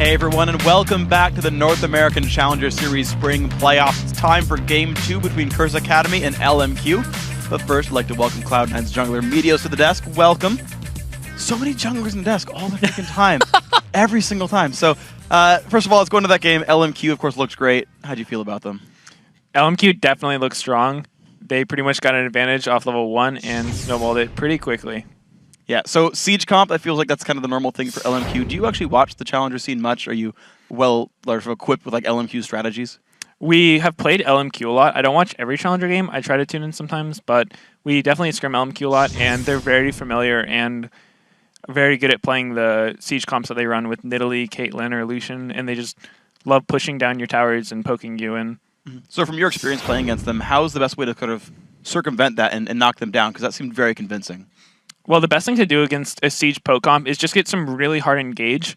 Hey everyone, and welcome back to the North American Challenger Series Spring Playoffs. It's time for Game 2 between Curse Academy and LMQ. But first, I'd like to welcome Cloud9's jungler Meteos to the desk. Welcome. So many junglers in the desk all the freaking time. Every single time. So, first of all, let's go into that game. LMQ, of course, looks great. How'd you feel about them? LMQ definitely looks strong. They pretty much got an advantage off level 1 and snowballed it pretty quickly. Yeah, so Siege comp, I feel like that's kind of the normal thing for LMQ. Do you actually watch the Challenger scene much? Are you well equipped with like LMQ strategies? We have played LMQ a lot. I don't watch every Challenger game. I try to tune in sometimes, but we definitely scrim LMQ a lot, and they're very familiar and very good at playing the Siege comps that they run with Nidalee, Caitlyn, or Lucian, and they just love pushing down your towers and poking you in. So from your experience playing against them, how's the best way to kind of circumvent that and knock them down? Because that seemed very convincing. Well, the best thing to do against a Siege poke comp is just get some really hard engage,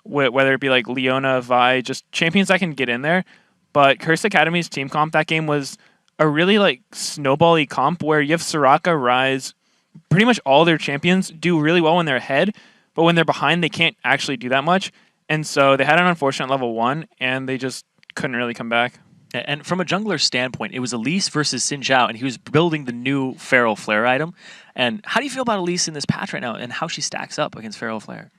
whether it be like Leona, Vi, just champions that can get in there. But Curse Academy's team comp that game was a really like snowball-y comp where you have Soraka, Ryze, pretty much all their champions do really well when they're ahead, but when they're behind, they can't actually do that much. And so they had an unfortunate level 1, and they just couldn't really come back. And from a jungler standpoint, it was Elise versus Xin Zhao, and he was building the new Feral Flare item. And how do you feel about Elise in this patch right now, and how she stacks up against Feral Flare,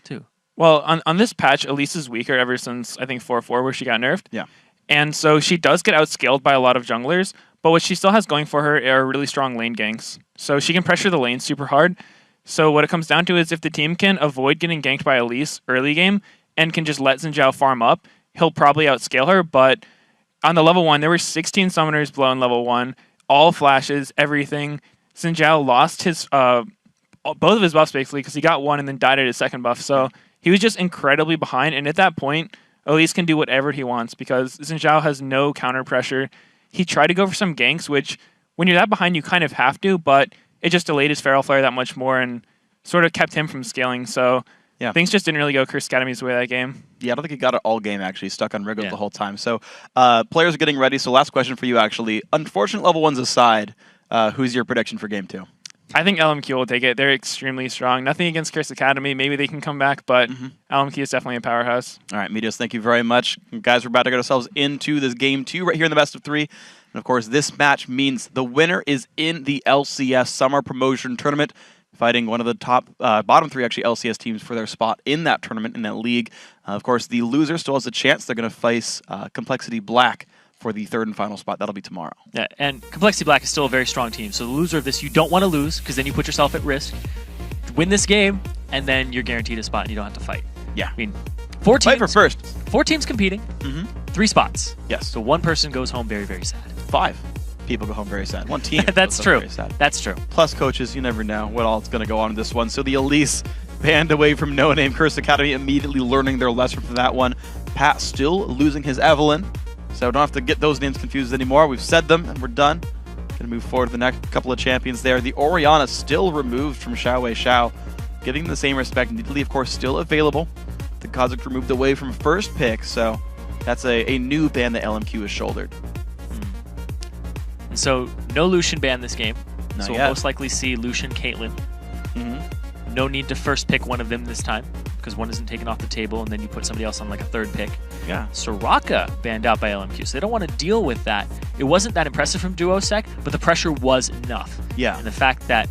too? Well, on this patch, Elise is weaker ever since, I think, 4-4, where she got nerfed. Yeah. And so she does get outscaled by a lot of junglers, but what she still has going for her are really strong lane ganks. So she can pressure the lane super hard. So what it comes down to is if the team can avoid getting ganked by Elise early game and can just let Xin Zhao farm up, he'll probably outscale her, but on the level 1, there were 16 summoners below in level 1, all flashes, everything. Xin Zhao lost his both of his buffs basically because he got one and then died at his second buff. So he was just incredibly behind, and at that point, Elise can do whatever he wants because Xin Zhao has no counter pressure. He tried to go for some ganks, which when you're that behind, you kind of have to, but it just delayed his Feral Flare that much more and sort of kept him from scaling. So yeah, things just didn't really go Curse Academy's way that game. Yeah, I don't think he got it all game, actually. Stuck on Rigos the whole time. So players are getting ready. So last question for you, actually. Unfortunate level 1s aside, who's your prediction for Game 2? I think LMQ will take it. They're extremely strong. Nothing against Curse Academy. Maybe they can come back, but LMQ is definitely a powerhouse. All right, Meteos, thank you very much. Guys, we're about to get ourselves into this Game 2 right here in the best of 3. And, of course, this match means the winner is in the LCS Summer Promotion Tournament, fighting one of the top, bottom 3 actually LCS teams for their spot in that tournament, in that league. Of course, the loser still has a chance. They're going to face Complexity Black for the 3rd and final spot. That'll be tomorrow. Yeah, and Complexity Black is still a very strong team. So the loser of this, you don't want to lose because then you put yourself at risk. Win this game, and then you're guaranteed a spot and you don't have to fight. Yeah. I mean, 4 teams. Fight for first. 4 teams competing, 3 spots. Yes. So 1 person goes home very, very sad. 5 people go home very sad. 1 team That's goes true. home very sad. That's true. Plus coaches, you never know what all is going to go on in this one. So the Elise banned away from No Name. Curse Academy immediately learning their lesson from that one. Pat still losing his Evelyn. So don't have to get those names confused anymore. We've said them, and we're done. Going to move forward to the next couple of champions there. The Orianna still removed from Xiao, getting the same respect. Nidalee, of course, still available. The Kha'Zix removed away from first pick, so that's a new ban that LMQ has shouldered. And so no Lucian ban this game. Not so yet. we'll most likely see Lucian, Caitlyn. No need to first pick one of them this time because one isn't taken off the table, and then you put somebody else on like a 3rd pick. Yeah. Soraka banned out by LMQ, so they don't want to deal with that. It wasn't that impressive from Duosec, but the pressure was enough. Yeah. And the fact that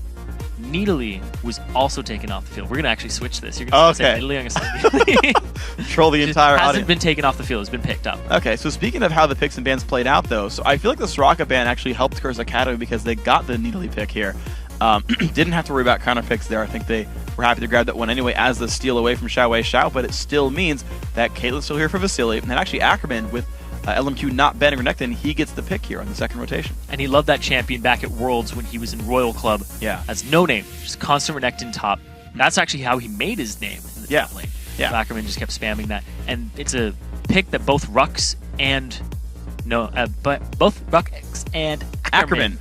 Nidalee was also taken off the field. We're going to actually switch this. You're going to say Nidalee, I'm going to say Nidalee. Troll the entire audience. Hasn't been taken off the field. It's been picked up. Okay, so speaking of how the picks and bans played out, though, so I feel like the Soraka ban actually helped Curse Academy because they got the Nidalee pick here. Didn't have to worry about counter picks there. I think they were happy to grab that one anyway as the steal away from Xiao, but it still means that Caitlyn's still here for Vasily, and actually Ackerman with LMQ not banning Renekton, he gets the pick here on the 2nd rotation. And he loved that champion back at Worlds when he was in Royal Club as No Name, just constant Renekton top. That's actually how he made his name in the top lane. Yeah. Ackerman just kept spamming that. And it's a pick that both Rux and both Rux and Ackerman.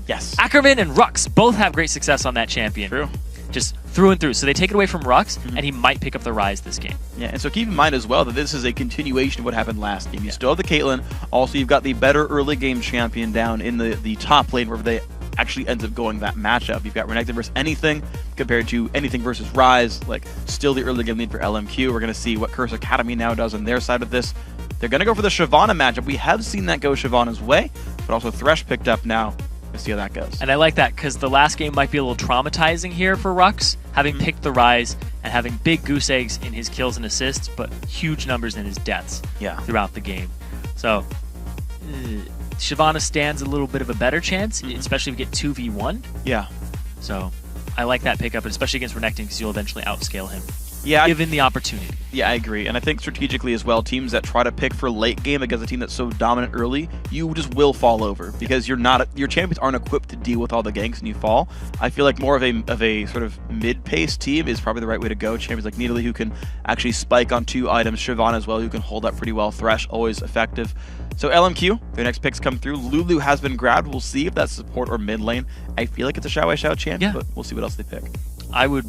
Yes. Ackerman and Rux both have great success on that champion. True. Just through and through. So they take it away from Rux, and he might pick up the Ryze this game. Yeah, and so keep in mind as well that this is a continuation of what happened last game. You still have the Caitlyn. Also, you've got the better early game champion down in the top lane where they actually ends up going that matchup. You've got Renekton versus anything compared to anything versus Ryze. Like, still the early game lead for LMQ. We're going to see what Curse Academy now does on their side of this. They're going to go for the Shyvana matchup. We have seen that go Shyvana's way, but also Thresh picked up now. Let's see how that goes. And I like that because the last game might be a little traumatizing here for Rux, having picked the Ryze and having big goose eggs in his kills and assists, but huge numbers in his deaths throughout the game. So Shyvana stands a little bit of a better chance, especially if we get 2v1. Yeah. So I like that pickup, especially against Renekton because you'll eventually outscale him. Yeah, given the opportunity. Yeah, I agree. And I think strategically as well, teams that try to pick for late game against a team that's so dominant early, you just will fall over because your champions aren't equipped to deal with all the ganks and you fall. I feel like more of a sort of mid-paced team is probably the right way to go. Champions like Nidalee who can actually spike on 2 items, Shyvana as well who can hold up pretty well, Thresh always effective. So LMQ, their next picks come through. Lulu has been grabbed. We'll see if that's support or mid lane. I feel like it's a Xiao champion, but we'll see what else they pick. I would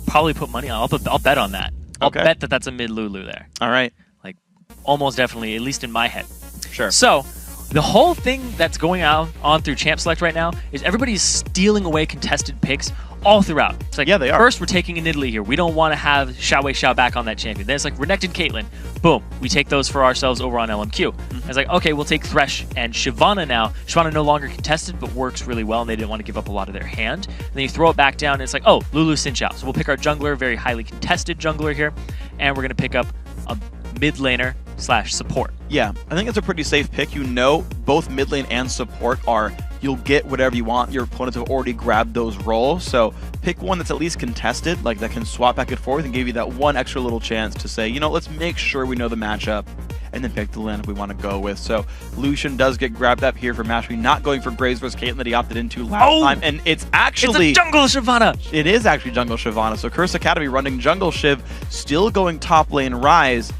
probably put money on. I'll bet on that. I'll bet that that's a mid Lulu there. All right. Like, almost definitely, at least in my head. Sure. So, the whole thing that's going on through Champ Select right now is everybody's stealing away contested picks all throughout. It's like, yeah, they are. First, we're taking a Nidalee here. We don't want to have Xiao back on that champion. Then it's like Renekton Caitlyn. Boom. We take those for ourselves over on LMQ. It's like, okay, we'll take Thresh and Shyvana now. Shyvana no longer contested, but works really well, and they didn't want to give up a lot of their hand. And then you throw it back down, and it's like, oh, Lulu Xin Zhao. So we'll pick our jungler, very highly contested jungler here, and we're going to pick up a mid laner / support. Yeah, I think it's a pretty safe pick. You know, both mid lane and support are, you'll get whatever you want. Your opponents have already grabbed those roles, so pick one that's at least contested, like that can swap back and forth and give you that one extra little chance to say, you know, let's make sure we know the matchup and then pick the lane we want to go with. So Lucian does get grabbed up here for Mashby, not going for Graves versus Caitlyn that he opted into last time, and it's actually... It's a jungle Shyvana! It is actually jungle Shyvana, so Curse Academy running jungle Shiv, still going top lane Ryze.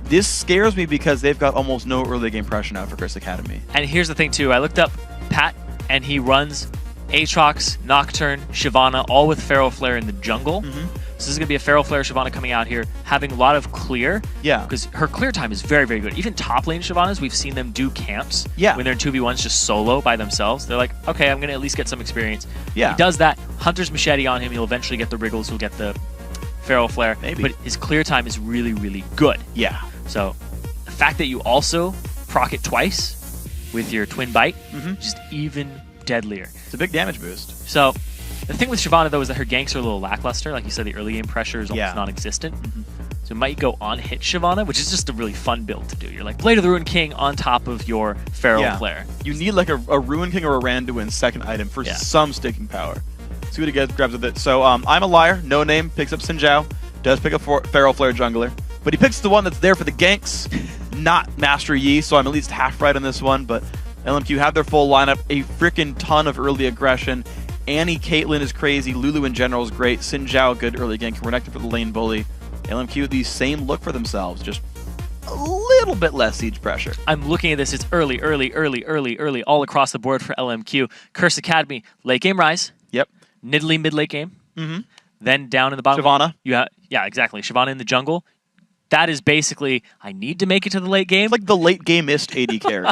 This scares me because they've got almost no early game pressure now for Curse Academy. And here's the thing too, I looked up Pat, and he runs Aatrox, Nocturne, Shyvana, all with Feral Flare in the jungle. So this is going to be a Feral Flare Shyvana coming out here, having a lot of clear. Yeah. Because her clear time is very, very good. Even top lane Shyvanas, we've seen them do camps. Yeah. When they're in 2v1s just solo by themselves. They're like, okay, I'm going to at least get some experience. Yeah. He does that. Hunter's Machete on him. He'll eventually get the Wriggles. He'll get the Feral Flare. Maybe. But his clear time is really, really good. Yeah. So the fact that you also proc it twice with your Twin Bite, just even deadlier. It's a big damage boost. So the thing with Shyvana, though, is that her ganks are a little lackluster. Like you said, the early game pressure is almost non-existent. So it might go on hit Shyvana, which is just a really fun build to do. You're like Blade of the Ruined King on top of your Feral Flare. You need like a Ruined King or a Randuin second item for some sticking power. See what he gets, grabs with it. So I'm a liar. No name picks up Xin Zhao. Does pick up Feral Flare jungler. But he picks the one that's there for the ganks, not Master Yi, so I'm at least half right on this one. But LMQ have their full lineup, a freaking ton of early aggression. Annie Caitlyn is crazy, Lulu in general is great, Xin Zhao, good early gank, Renekton for the lane bully. LMQ, the same look for themselves, just a little bit less siege pressure. I'm looking at this, it's early, all across the board for LMQ. Curse Academy, late game Ryze. Yep. Nidalee mid-late game. Then down in the bottom. Shyvana. Yeah, exactly. Shyvana in the jungle. That is basically, I need to make it to the late game. It's like the late game-ist AD carry,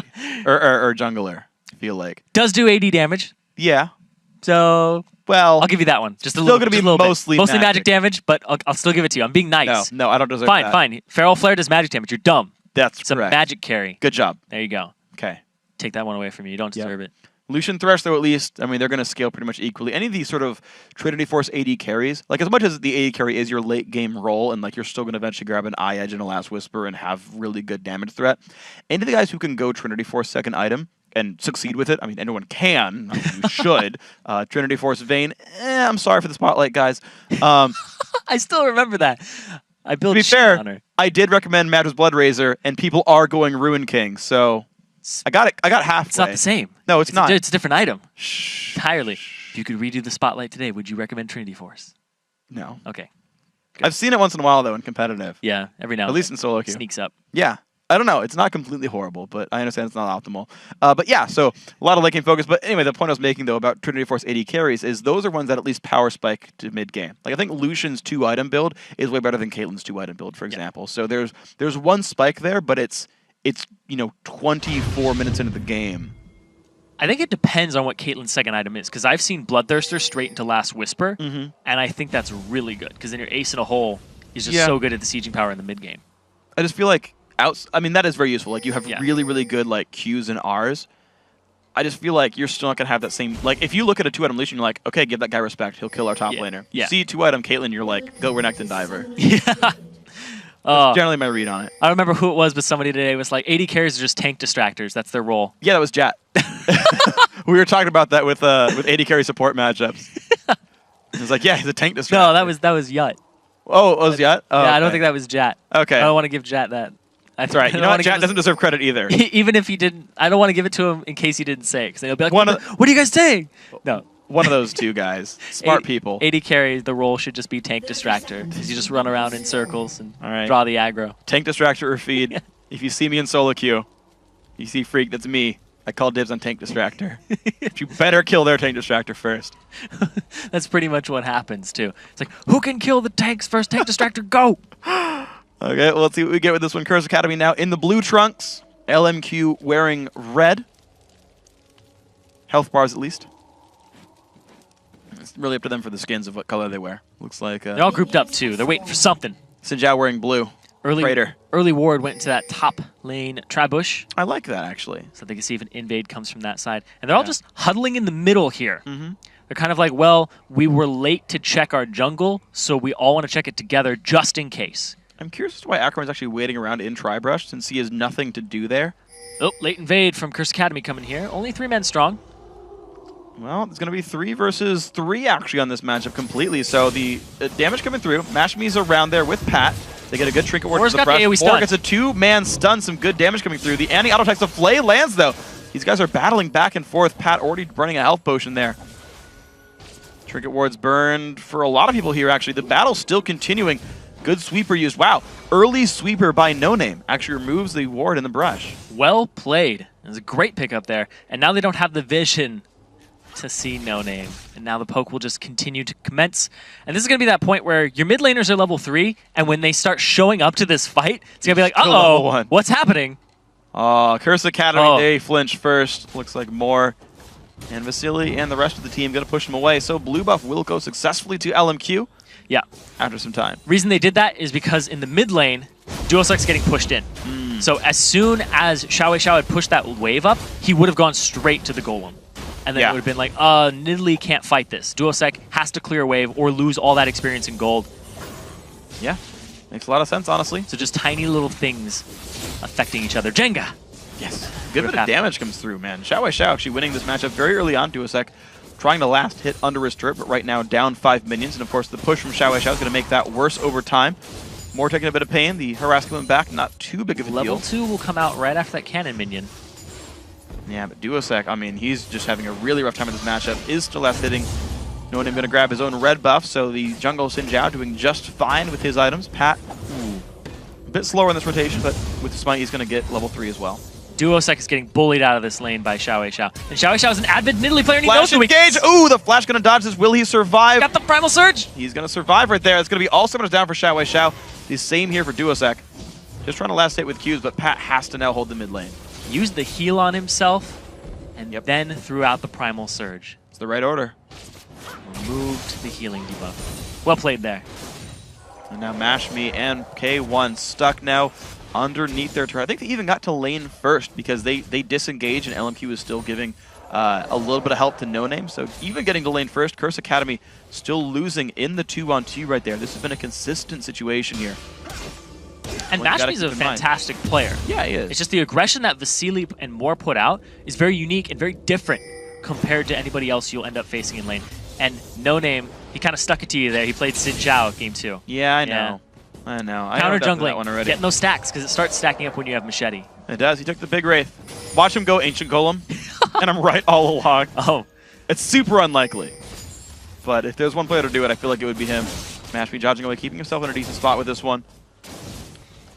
or jungler, I feel like. Does do AD damage. Yeah. So, well, I'll give you that one. Just a still little, going to be mostly magic. magic damage, but I'll still give it to you. I'm being nice. No, I don't deserve that. Fine. Feral Flare does magic damage. You're dumb. That's It's a magic carry. Good job. There you go. Okay. Take that one away from you. You don't deserve it. Lucian Thresh, though, at least, I mean, they're going to scale pretty much equally. Any of these sort of Trinity Force AD carries, like as much as the AD carry is your late game role, and like you're still going to eventually grab an Eye Edge and a Last Whisper and have really good damage threat, any of the guys who can go Trinity Force second item and succeed with it, I mean, anyone can, I mean, you should. Trinity Force Vayne, I'm sorry for the spotlight, guys. I still remember that. I built to be fair, on her. I did recommend Madras Blood Razor, and people are going Ruin King, so... I got halfway. It's not the same. No, it's not. It's a different item. Entirely. If you could redo the spotlight today, would you recommend Trinity Force? No. Okay. I've seen it once in a while, though, in competitive. Yeah, every now and then. At least in solo queue. Sneaks up. Yeah. I don't know. It's not completely horrible, but I understand it's not optimal. But yeah, so a lot of late game focus. But anyway, the point I was making, though, about Trinity Force AD carries is those are ones that at least power spike to mid game. Like, I think Lucian's 2-item build is way better than Caitlyn's 2-item build, for example. So there's one spike there, but it's 24 minutes into the game. I think it depends on what Caitlyn's second item is, because I've seen Bloodthirster straight into Last Whisper, and I think that's really good, because then your ace in a hole is just so good at the sieging power in the mid game. I just feel like I mean, that is very useful. Like, you have really, really good like Qs and Rs. I just feel like you're still not gonna have that same, like, if you look at a 2-item Lesion, you're like, okay, give that guy respect. He'll kill our top laner. You see 2-item Caitlyn, you're like, go Renekton Diver. Yeah. That's generally my read on it. I don't remember who it was, but somebody today was like, AD carries are just tank distractors. That's their role. Yeah, that was Jat. We were talking about that with AD carry support matchups. It was like, yeah, he's a tank distractor. No, that was Yut. Oh, it was Jat? Oh, yeah, okay. I don't think that was Jat. Okay. I don't want to give Jat that. That's right. You know what? Jat doesn't deserve credit either. Even if he didn't, I don't want to give it to him in case he didn't say it, because he'll be like, what are you guys saying? No. One of those two guys. Smart people. AD carry, the role should just be tank distractor, because you just run around in circles and draw the aggro. Tank distractor or feed. If you see me in solo queue, you see Freak, that's me. I call dibs on tank distractor. But you better kill their tank distractor first. That's pretty much what happens, too. It's like, who can kill the tanks first? Tank distractor, go! Okay, well, let's see what we get with this one. Curse Academy now in the blue trunks. LMQ wearing red. Health bars, at least. It's really up to them for the skins of what color they wear. Looks like... they're all grouped up, too. They're waiting for something. Xin Zhao wearing blue. Early ward went into that top lane Trabush. I like that, actually. So they can see if an invade comes from that side. And they're all just huddling in the middle here. They're kind of like, well, we were late to check our jungle, so we all want to check it together just in case. I'm curious as to why Ackerman's actually waiting around in Tribrush, since he has nothing to do there. Oh, late invade from Curse Academy coming here. Only 3 men strong. Well, it's going to be 3 versus 3 actually on this matchup completely. So the damage coming through. Mashmi's around there with Pat. They get a good trinket ward to the brush. Moore gets a 2-man stun, some good damage coming through. The anti-auto attacks of Flay lands though. These guys are battling back and forth. Pat already burning a health potion there. Trinket ward's burned for a lot of people here actually. The battle's still continuing. Good sweeper used. Wow, early sweeper by No Name actually removes the ward in the brush. Well played. It was a great pickup there. And now they don't have the vision to see No Name. And now the poke will just continue to commence. And this is going to be that point where your mid laners are level 3, and when they start showing up to this fight, it's going to be like, uh-oh, what's happening? Oh, Curse Academy, they flinch first. Looks like Moore and Vasily and the rest of the team going to push them away. So blue buff will go successfully to LMQ. Yeah. After some time. Reason they did that is because in the mid lane, Duosek's getting pushed in. So as soon as Xiao had pushed that wave up, he would have gone straight to the golem. And then it would have been like, Nidalee can't fight this. Duosek has to clear a wave or lose all that experience in gold. Yeah, makes a lot of sense, honestly. So just tiny little things affecting each other. Jenga! Yes, good bit of damage comes through, man. Xiao actually winning this matchup very early on. Duosek trying to last hit under his turret, but right now down 5 minions. And of course, the push from Xiao is going to make that worse over time. More taking a bit of pain. The harass coming back, not too big of a deal. Level 2 will come out right after that cannon minion. Yeah, but Duosek, I mean, he's just having a really rough time with this matchup. Is still last hitting. No one going to grab his own red buff, so the jungle Xin Zhao doing just fine with his items. Pat, a bit slower in this rotation, but with the smite, he's going to get level 3 as well. Duosek is getting bullied out of this lane by Xiao. And Xiao is an avid Nidalee player, and he knows the engage! Ooh, the flash going to dodge this. Will he survive? Got the Primal Surge! He's going to survive right there. It's going to be all summoners down for Xiao. The same here for Duosek. Just trying to last hit with Qs, but Pat has to now hold the mid lane. Used the heal on himself, and then threw out the Primal Surge. It's the right order. Removed the healing debuff. Well played there. And now Mashmi and K1 stuck now underneath their turret. I think they even got to lane first because they disengaged and LMQ is still giving a little bit of help to No Name. So even getting to lane first, Curse Academy still losing in the 2-on-2 right there. This has been a consistent situation here. And Mashmi's a fantastic player. Yeah, he is. It's just the aggression that Vasily and Moore put out is very unique and very different compared to anybody else you'll end up facing in lane. And No Name, he kind of stuck it to you there. He played Xin Zhao game 2. Yeah, I know. I know. Counter jungling, getting those stacks because it starts stacking up when you have Machete. It does. He took the big Wraith. Watch him go Ancient Golem, and I'm right all along. Oh. It's super unlikely. But if there's one player to do it, I feel like it would be him. Mashmi dodging away, keeping himself in a decent spot with this one.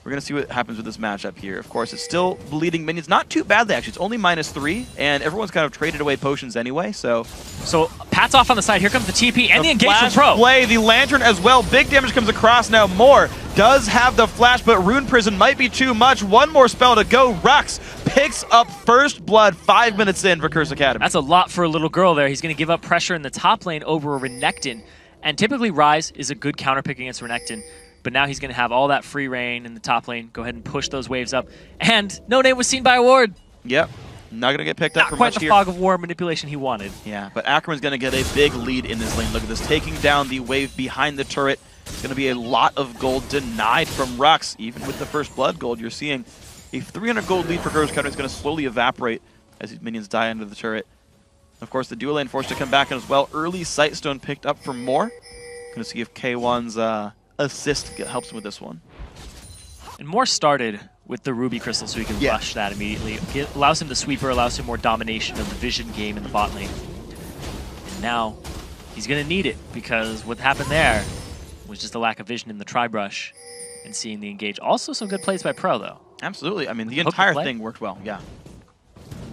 We're going to see what happens with this matchup here. Of course, it's still bleeding minions. Not too badly, actually. It's only -3, and everyone's kind of traded away potions anyway, so... So, Pat's off on the side. Here comes the TP and the engage from Pro. Play, the Lantern as well. Big damage comes across now. Moore does have the flash, but Rune Prison might be too much. One more spell to go. Rux picks up first blood 5 minutes in for Curse Academy. That's a lot for a little girl there. He's going to give up pressure in the top lane over a Renekton. And typically Ryze is a good counterpick against Renekton. But now he's going to have all that free reign in the top lane. Go ahead and push those waves up. And No Name was seen by a ward. Yep. Not going to get picked up Not for quite much the here. fog of war manipulation he wanted. Yeah, but Ackerman's going to get a big lead in this lane. Look at this, taking down the wave behind the turret. It's going to be a lot of gold denied from Rux. Even with the first blood gold, you're seeing a 300 gold lead for Curse Academy is going to slowly evaporate as these minions die under the turret. Of course, the dual lane forced to come back in as well. Early Sightstone picked up for more. Going to see if K1's assist helps him with this one. And Moore started with the Ruby Crystal so he can rush that immediately. It allows him to sweeper, allows him more domination of the vision game in the bot lane. And now he's going to need it because what happened there was just a lack of vision in the tri-brush and seeing the engage. Also some good plays by Pro, though. Absolutely. I mean, the entire thing worked well, yeah.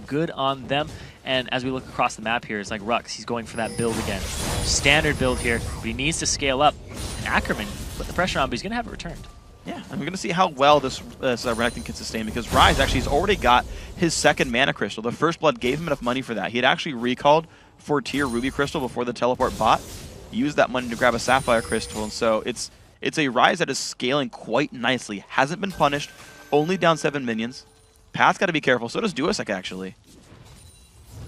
Good on them. And as we look across the map here, it's like Rux. He's going for that build again. Standard build here, but he needs to scale up. And Ackerman put the pressure on, but he's going to have it returned. Yeah, and we're going to see how well this Renekton can sustain because Ryze actually has already got his second mana crystal. The first blood gave him enough money for that. He had actually recalled for tier Ruby crystal before the teleport bot, used that money to grab a Sapphire crystal, and so it's a Ryze that is scaling quite nicely. Hasn't been punished, only down 7 minions. Path's got to be careful, so does Duosec actually.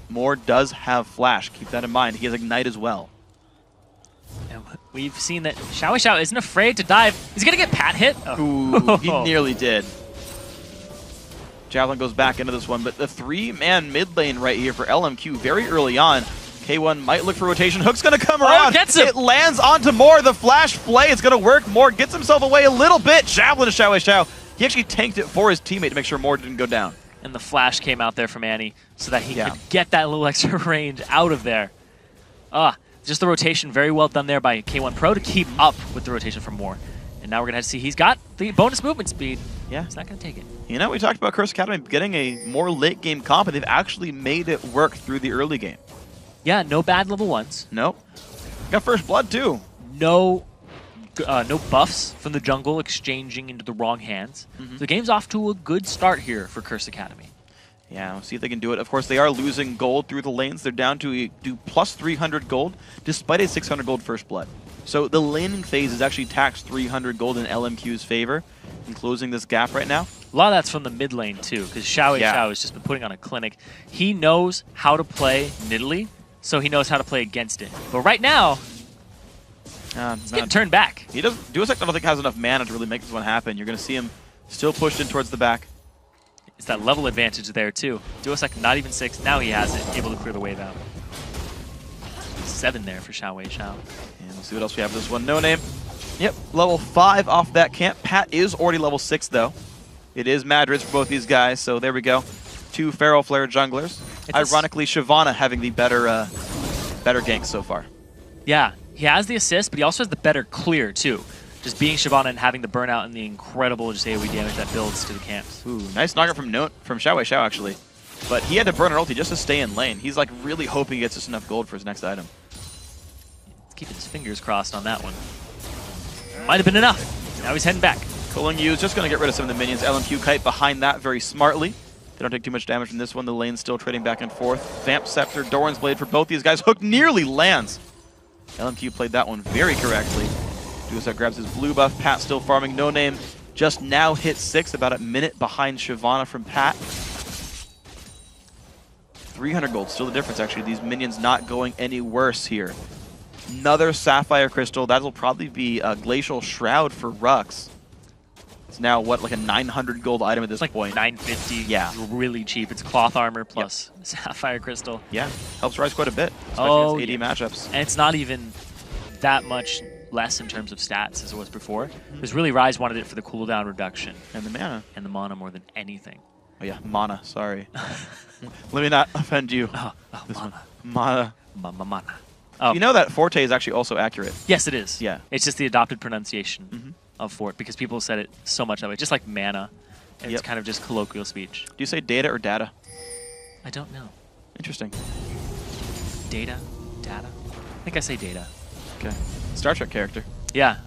Moore does have Flash, keep that in mind. He has Ignite as well. And we've seen that Xiao isn't afraid to dive. He's going to get Pat hit. Oh. Ooh, he nearly did. Javelin goes back into this one, but the 3-man mid lane right here for LMQ very early on. K1 might look for rotation. Hook's going to come around. Gets him. It lands onto Moore. The flash play is going to work. Moore gets himself away a little bit. Javelin to Xiao. He actually tanked it for his teammate to make sure Moore didn't go down. And the flash came out there from Annie so that he could get that little extra range out of there. Just the rotation very well done there by K1 Pro to keep up with the rotation from Moore. And now we're going to have to see he's got the bonus movement speed. Yeah. He's not going to take it. You know, we talked about Curse Academy getting a more late game comp, and they've actually made it work through the early game. Yeah, no bad level 1s. Nope. Got first blood too. No buffs from the jungle exchanging into the wrong hands. So the game's off to a good start here for Curse Academy. Yeah, we'll see if they can do it. Of course, they are losing gold through the lanes. They're down to plus 300 gold, despite a 600 gold first blood. So the laning phase is actually taxed 300 gold in LMQ's favor in closing this gap right now. A lot of that's from the mid lane, too, because Xiao has just been putting on a clinic. He knows how to play Nidalee, so he knows how to play against it. But right now, he's getting turned back. He doesn't. Duosec, I don't think, has enough mana to really make this one happen. You're going to see him still pushed in towards the back. It's that level advantage there, too. Duosec not even 6. Now he has it, able to clear the wave out. 7 there for Xiao. And we'll see what else we have for this one. No Name. Yep, level 5 off that camp. Pat is already level 6, though. It is Madrid's for both these guys, so there we go. 2 Feral Flare junglers. Ironically, Shyvana having the better gank so far. Yeah, he has the assist, but he also has the better clear, too. Just being Shyvana and having the burnout and the incredible just AoE damage that builds to the camps. Ooh, nice knockout from Xiao, actually. But he had to burn an ulti just to stay in lane. He's like really hoping he gets just enough gold for his next item. He's keeping his fingers crossed on that one. Might have been enough. Now he's heading back. Culling Yu is just going to get rid of some of the minions. LMQ kite behind that very smartly. They don't take too much damage from this one. The lane's still trading back and forth. Vamp Scepter, Doran's Blade for both these guys. Hook nearly lands. LMQ played that one very correctly. Duosec grabs his blue buff. Pat still farming. No Name just now hit 6, about a minute behind Shyvana from Pat. 300 gold, still the difference actually. These minions not going any worse here. Another Sapphire Crystal. That'll probably be a Glacial Shroud for Rux. It's now, what, like a 900 gold item at this point? 950. Yeah. It's really cheap. It's cloth armor plus Sapphire Crystal. Yeah, helps Ryze quite a bit, especially against AD matchups. And it's not even that much less in terms of stats as it was before. Because really Ryze wanted it for the cooldown reduction. And the mana. And the mana more than anything. Oh yeah, mana, sorry. Let me not offend you. Mana. Mana. Oh. You know that Forte is actually also accurate. Yes, it is. Yeah. It's just the adopted pronunciation of Fort, because people said it so much that way. Just like mana. And it's kind of just colloquial speech. Do you say data or data? I don't know. Interesting. Data? Data? I think I say data. Okay. Star Trek character. Yeah.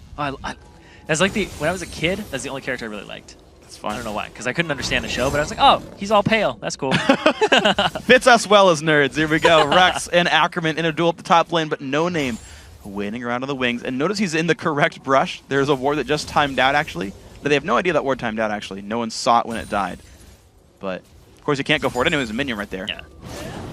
That's like when I was a kid, that's the only character I really liked. It's I fine. don't know why, because I couldn't understand the show, but I was like, oh, he's all pale. That's cool. Fits us well as nerds. Here we go. Rex and Ackerman in a duel at the top lane, but No Name waiting around on the wings. And notice he's in the correct brush. There's a ward that just timed out, actually. But they have no idea that ward timed out, actually. No one saw it when it died. But, of course, you can't go for it anyway. There's a minion right there. Yeah.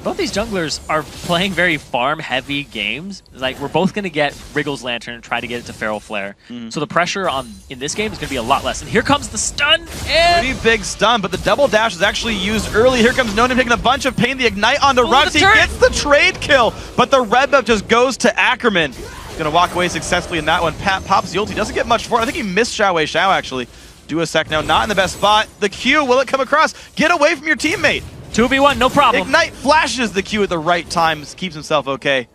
Both these junglers are playing very farm-heavy games. Like, we're both going to get Wriggle's Lantern and try to get it to Feral Flare. So the pressure in this game is going to be a lot less. And here comes the stun. And Pretty big stun, but the double dash is actually used early. Here comes No Name taking a bunch of pain. The Ignite onto Rux. He gets the trade kill, but the red buff just goes to Ackerman. He's going to walk away successfully in that one. Pat pops the ult. He doesn't get much for it. I think he missed Xiao Xiao, actually. Do a sec now, not in the best spot. The Q, will it come across? Get away from your teammate. 2v1, no problem. Ignite flashes the Q at the right time, keeps himself okay.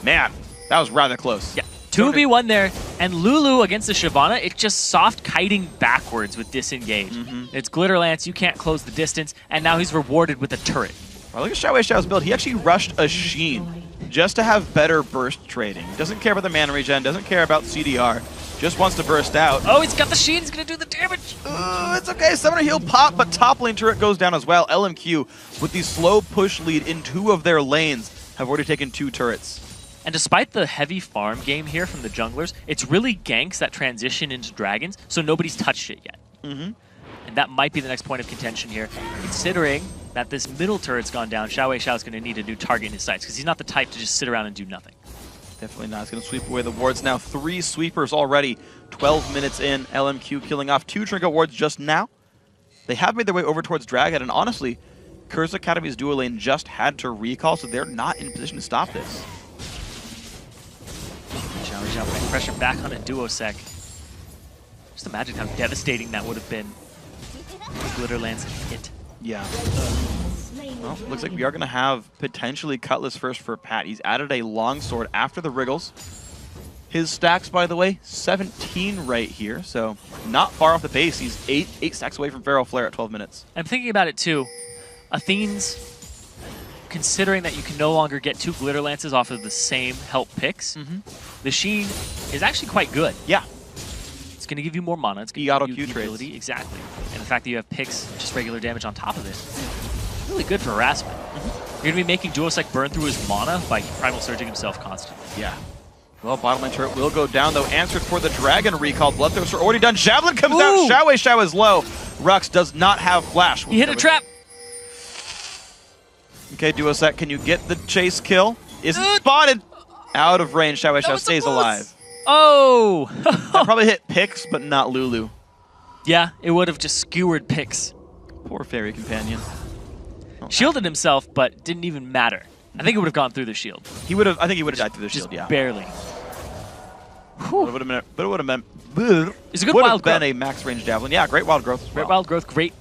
Man, that was rather close. Yeah, 2v1 there, and Lulu against the Shyvana, it's just soft kiting backwards with disengage. It's Glitter Lance, you can't close the distance, and now he's rewarded with a turret. Well, look at Xiao Xiao's build. He actually rushed a Sheen just to have better burst trading. Doesn't care about the mana regen, doesn't care about CDR, just wants to burst out. Oh, he's got the Sheen, he's gonna do the damage. It's okay, Summoner Heal pop, but top lane turret goes down as well. LMQ, with the slow push lead in 2 of their lanes, have already taken 2 turrets. And despite the heavy farm game here from the junglers, it's really ganks that transition into dragons, so nobody's touched it yet. And that might be the next point of contention here, considering that this middle turret's gone down. Xiao Xiao's going to need a new target in his sights, because he's not the type to just sit around and do nothing. Definitely not. It's going to sweep away the wards now. 3 sweepers already. 12 minutes in. LMQ killing off 2 trinket wards just now. They have made their way over towards Dragon, and honestly, Curse Academy's dual lane just had to recall, so they're not in position to stop this. Xiao Xiao putting pressure back on a duo sec. Just imagine how devastating that would have been. Glitter Lance hit. Yeah. Well, looks like we are going to have potentially Cutlass first for Pat. He's added a longsword after the Wriggles. His stacks, by the way, 17 right here, so not far off the base. He's 8 stacks away from Feral Flare at 12 minutes. I'm thinking about it too. Athene's, considering that you can no longer get 2 Glitter Lances off of the same help picks, the Sheen is actually quite good. Yeah. It's going to give you more mana. It's going to give you the ability. Exactly. And the fact that you have picks, just regular damage on top of it, really good for harassment. You're going to be making Duosec burn through his mana by Primal Surging himself constantly. Yeah. Well, bottom lane turret will go down, though. Answered for the Dragon recall. Bloodthirster already done. Javelin comes out. Xiao Xiao is low. Rux does not have flash. He hit a trap. Okay, Duosec, can you get the chase kill? Isn't spotted. Out of range. Xiao Xiao stays alive. Oh! That probably hit Pix, but not Lulu. Yeah, it would have just skewered Pix. Poor fairy companion. Shielded himself, but didn't even matter. I think it would have gone through the shield. He would have. I think he would have died through the Just shield. Yeah. barely. But it would have been. But it would have been. It's a good would wild have been growth. a max range javelin. Yeah, great wild growth. As well. Great wild growth, great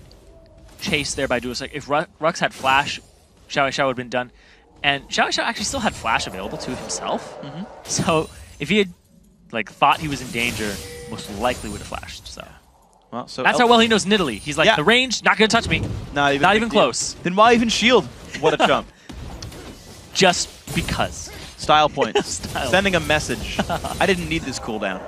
chase there by Duosec. If Rux had flash, Xiao Xiao would have been done. And Xiao Xiao actually still had flash available to himself. So if he had thought he was in danger, most likely would have flashed. So. Well, so that's how well he knows Nidalee. He's like, the range, not going to touch me. Not even close. Then why even shield? What a jump. Just because. Style points. Sending a message. I didn't need this cooldown.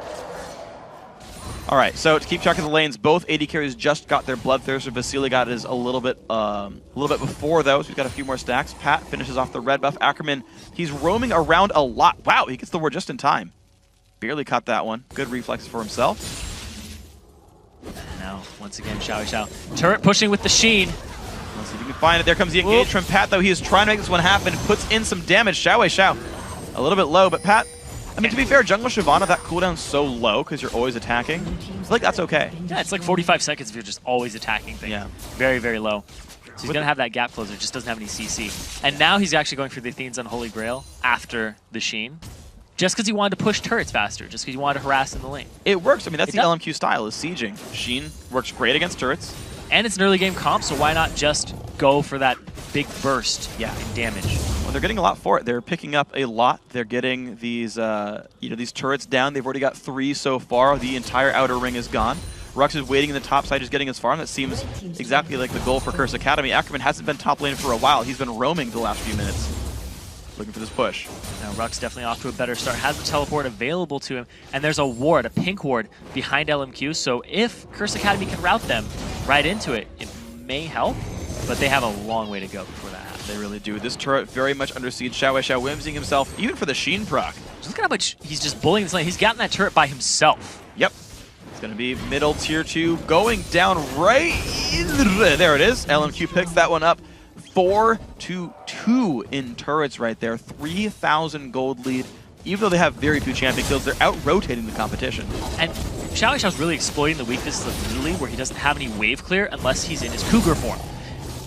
All right, so to keep track of the lanes, both AD carries just got their Bloodthirster. Vasily got his a little bit before those. We've got a few more stacks. Pat finishes off the red buff. Ackerman, he's roaming around a lot. Wow, he gets the ward just in time. Barely caught that one. Good reflexes for himself. Now, once again, Xiao Xiao. Turret pushing with the Sheen. Let's see if we can find it. There comes the engage from Pat, though. He is trying to make this one happen. Puts in some damage. Xiao Xiao. A little bit low, but Pat, I mean, to be fair, Jungle Shyvana, that cooldown's so low because you're always attacking. It's like, that's okay. Yeah, it's like 45 seconds if you're just always attacking things. Yeah. Very, very low. So he's going to have that gap closer, just doesn't have any CC. And now he's actually going for the Athene's Unholy Grail after the Sheen. Just because he wanted to push turrets faster, just because he wanted to harass in the lane. It works. I mean, that's the LMQ style, is sieging. Sheen works great against turrets. And it's an early game comp, so why not just go for that big burst in damage? Well, they're getting a lot for it. They're picking up a lot. They're getting these, these turrets down. They've already got 3 so far. The entire outer ring is gone. Rux is waiting in the top side, just getting his farm. That seems exactly like the goal for Curse Academy. Ackerman hasn't been top lane for a while. He's been roaming the last few minutes. looking for this push. Now Ruck's definitely off to a better start. Has the teleport available to him, and there's a ward, a pink ward, behind LMQ. So if Curse Academy can route them right into it, it may help, but they have a long way to go before that happens. They really do. This turret very much under siege. Xiao whimsying himself, even for the Sheen proc. Just look at how much he's just bullying this lane. He's gotten that turret by himself. Yep. It's going to be middle tier 2 going down right. There it is. LMQ picks that one up. 4-2 in turrets right there. 3,000 gold lead. Even though they have very few champion kills, they're out-rotating the competition. And Xiao's really exploiting the weaknesses of Nidalee, where he doesn't have any wave clear unless he's in his Cougar form.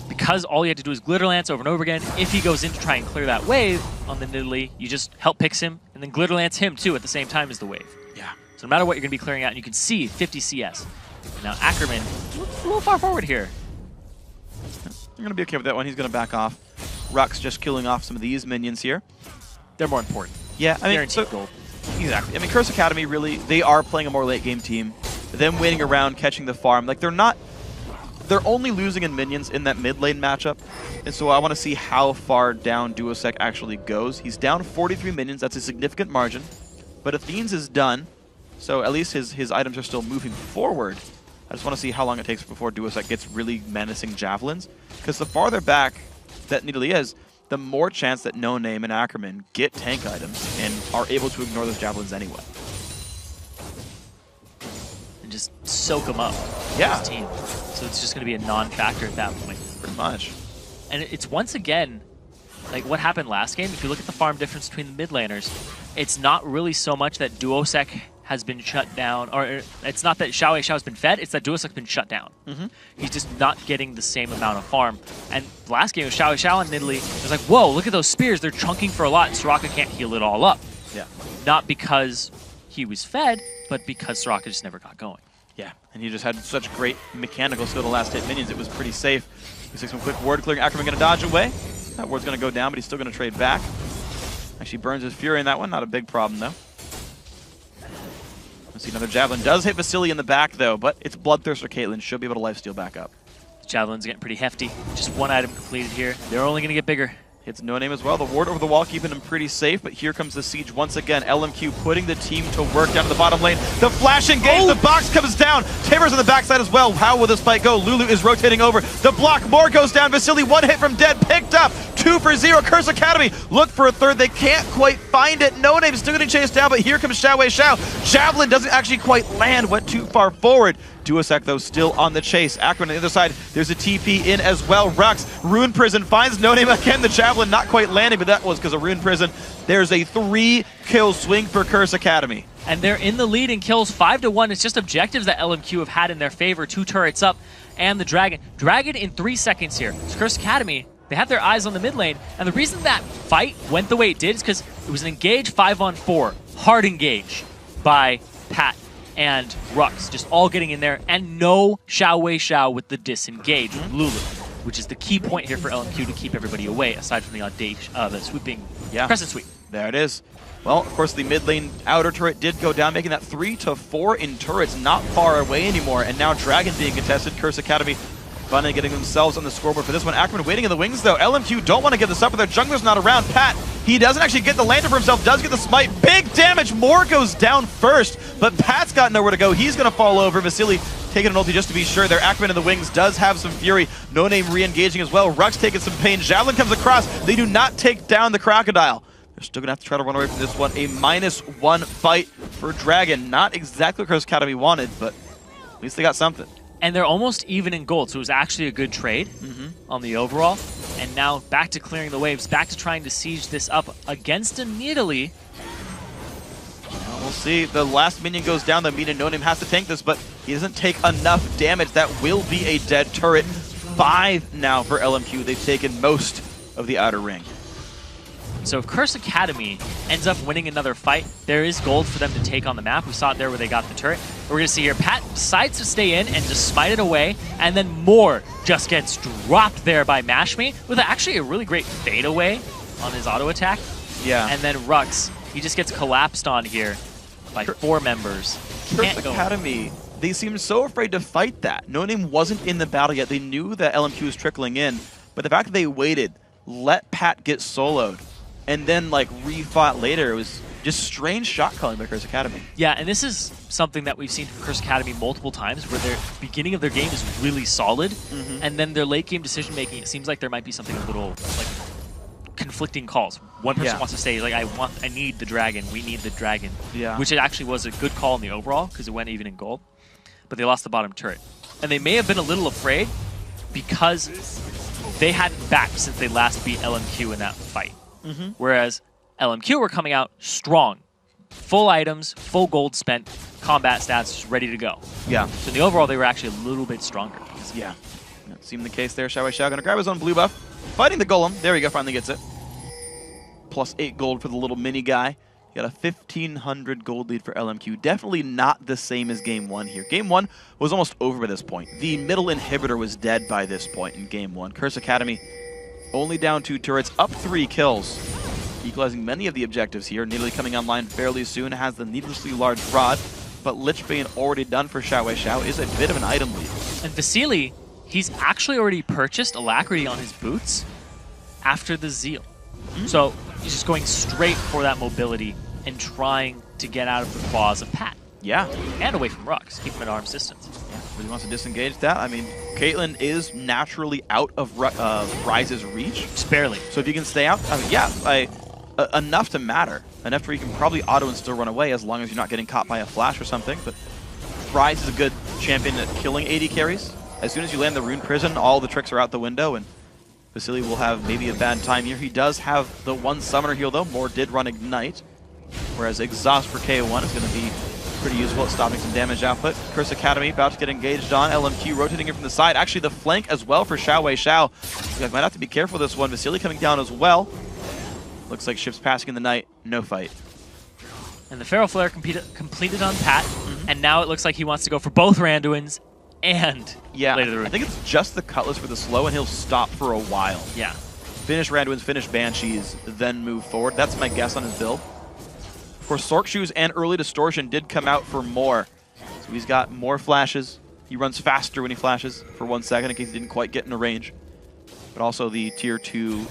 Because all you have to do is Glitter Lance over and over again, if he goes in to try and clear that wave on the Nidalee, you just help picks him, and then Glitter Lance him too at the same time as the wave. Yeah. So no matter what you're going to be clearing out, and you can see 50 CS. And now Ackerman, a little far forward here. I'm going to be okay with that one. He's going to back off. Ruck's just killing off some of these minions here. They're more important. Yeah, I mean, Guaranteed gold. Exactly. I mean, Curse Academy really, they are playing a more late game team. Them waiting around, catching the farm. Like, they're only losing in minions in that mid lane matchup. And so I want to see how far down Duosec actually goes. He's down 43 minions. That's a significant margin. But Athene's is done. So at least his items are still moving forward. I just want to see how long it takes before Duosec gets really menacing javelins. Because the farther back that Nidalee is, the more chance that No Name and Ackerman get tank items and are able to ignore those javelins anyway. And just soak them up. Yeah. His team. So it's just going to be a non-factor at that point. Pretty much. And it's once again, like what happened last game, if you look at the farm difference between the mid laners, it's not really so much that Duosec has been shut down, or it's not that Xiao's been fed, it's that Duosec's been shut down. He's just not getting the same amount of farm. And last game with Xiao and Nidalee, it was like, whoa, look at those spears, they're chunking for a lot, and Soraka can't heal it all up. Yeah. Not because he was fed, but because Soraka just never got going. Yeah, and he just had such great mechanical skill to last hit minions, it was pretty safe. He takes some quick ward clearing, Ackerman going to dodge away. That ward's going to go down, but he's still going to trade back. Actually burns his Fury in that one, not a big problem though. Let's see, another Javelin does hit Vasily in the back though, but it's Bloodthirster Caitlyn, should be able to lifesteal back up. Javelin's getting pretty hefty. Just one item completed here. They're only going to get bigger. Hits No Name as well. The ward over the wall keeping him pretty safe, but here comes the siege once again. LMQ putting the team to work down to the bottom lane. The flash engage, the box comes down. Tamer's on the backside as well. How will this fight go? Lulu is rotating over. The block, more goes down. Vasily, one hit from dead, picked up. 2 for 0. Curse Academy look for a third. They can't quite find it. No Name is still getting chased down, but here comes Xiao. Javelin doesn't actually quite land, went too far forward. Duosec, though, still on the chase. Ackerman on the other side. There's a TP in as well. Rux, Ruin Prison finds No Name again. The Javelin not quite landing, but that was because of Ruin Prison. There's a 3-kill swing for Curse Academy. And they're in the lead in kills 5-1. It's just objectives that LMQ have had in their favor. 2 turrets up and the Dragon. Dragon in 3 seconds here. So Curse Academy, they have their eyes on the mid lane. And the reason that fight went the way it did is because it was an engage 5-on-4. Hard engage by Pat and Rux, just all getting in there, and no Xiao with the disengage with Lulu, which is the key point here for LMQ to keep everybody away, aside from the sweeping crescent sweep. There it is. Well, of course, the mid lane outer turret did go down, making that 3-4 in turrets, not far away anymore, and now Dragon being contested. Curse Academy finally getting themselves on the scoreboard for this one. Ackerman waiting in the wings, though. LMQ don't want to give this up, but their jungler's not around. Pat, he doesn't actually get the lantern for himself, does get the smite. Big damage, Moore goes down first, but Pat's got nowhere to go. He's going to fall over. Vasily taking an ulti just to be sure. Their Ackerman in the wings does have some fury. No Name re-engaging as well. Rux taking some pain. Javelin comes across. They do not take down the Crocodile. They're still going to have to try to run away from this one. A -1 fight for Dragon. Not exactly what Curse Academy wanted, but at least they got something. And they're almost even in gold, so it was actually a good trade on the overall. And now back to clearing the waves, back to trying to siege this up against a Nidalee. Well, we'll see. The last minion goes down. The minion No Name has to tank this, but he doesn't take enough damage. That will be a dead turret. 5 now for LMQ. They've taken most of the outer ring. So if Curse Academy ends up winning another fight, there is gold for them to take on the map. We saw it there where they got the turret. We're going to see here, Pat decides to stay in and just smite it away, and then Moore just gets dropped there by Mashme with actually a really great fade away on his auto attack. Yeah. And then Rux, he just gets collapsed on here by 4 members. Curse Academy, they seemed so afraid to fight that. No Name wasn't in the battle yet. They knew that LMQ was trickling in, but the fact that they waited, let Pat get soloed, and then like refought later. It was just strange shot calling by Curse Academy. Yeah, and this is something that we've seen from Curse Academy multiple times, where their beginning of their game is really solid, and then their late game decision making, it seems like there might be something a little like conflicting calls. One person wants to say like, I need the dragon, we need the dragon, which it actually was a good call in the overall because it went even in gold, but they lost the bottom turret, and they may have been a little afraid because they hadn't backed since they last beat LMQ in that fight, whereas LMQ were coming out strong. Full items, full gold spent, combat stats just ready to go. Yeah. So in the overall, they were actually a little bit stronger. Yeah. That seemed the case there. Xiao Xiao gonna grab his own blue buff. Fighting the golem. There we go, finally gets it. Plus 8 gold for the little mini guy. You got a 1,500 gold lead for LMQ. Definitely not the same as Game 1 here. Game 1 was almost over by this point. The middle inhibitor was dead by this point in Game 1. Curse Academy only down 2 turrets, up 3 kills. Equalizing many of the objectives here. Nearly coming online fairly soon. Has the needlessly large rod, but Lich Bane already done for Xiao Xiao is a bit of an item lead. And Vasily, he's actually already purchased Alacrity on his boots after the Zeal. So he's just going straight for that mobility and trying to get out of the claws of Pat. Yeah. And away from Rux, keep him at arm's distance. Yeah, really wants to disengage that. I mean, Caitlyn is naturally out of Ryze's reach. Just barely. So if you can stay out, I mean, yeah, enough to matter. Enough where you can probably auto and still run away as long as you're not getting caught by a flash or something. But Ryze is a good champion at killing AD carries. As soon as you land the Rune Prison, all the tricks are out the window, and Vasily will have maybe a bad time here. He does have the one summoner heal, though. Moore did run Ignite, whereas Exhaust for KO1 is going to be pretty useful at stopping some damage output. Curse Academy about to get engaged on. LMQ rotating it from the side. Actually, the flank as well for Xiao Xiao. You guys might have to be careful with this one. Vasily coming down as well. Looks like ships passing in the night. No fight. And the Feral Flare completed on Pat, and now it looks like he wants to go for both Randuins and later the Rune. I think it's just the Cutlass for the slow, and he'll stop for a while. Yeah. Finish Randuins, finish Banshees, then move forward. That's my guess on his build. Of course, Sork Shoes and Early Distortion did come out for more. So he's got more flashes. He runs faster when he flashes for 1 second in case he didn't quite get in a range. But also the Tier 2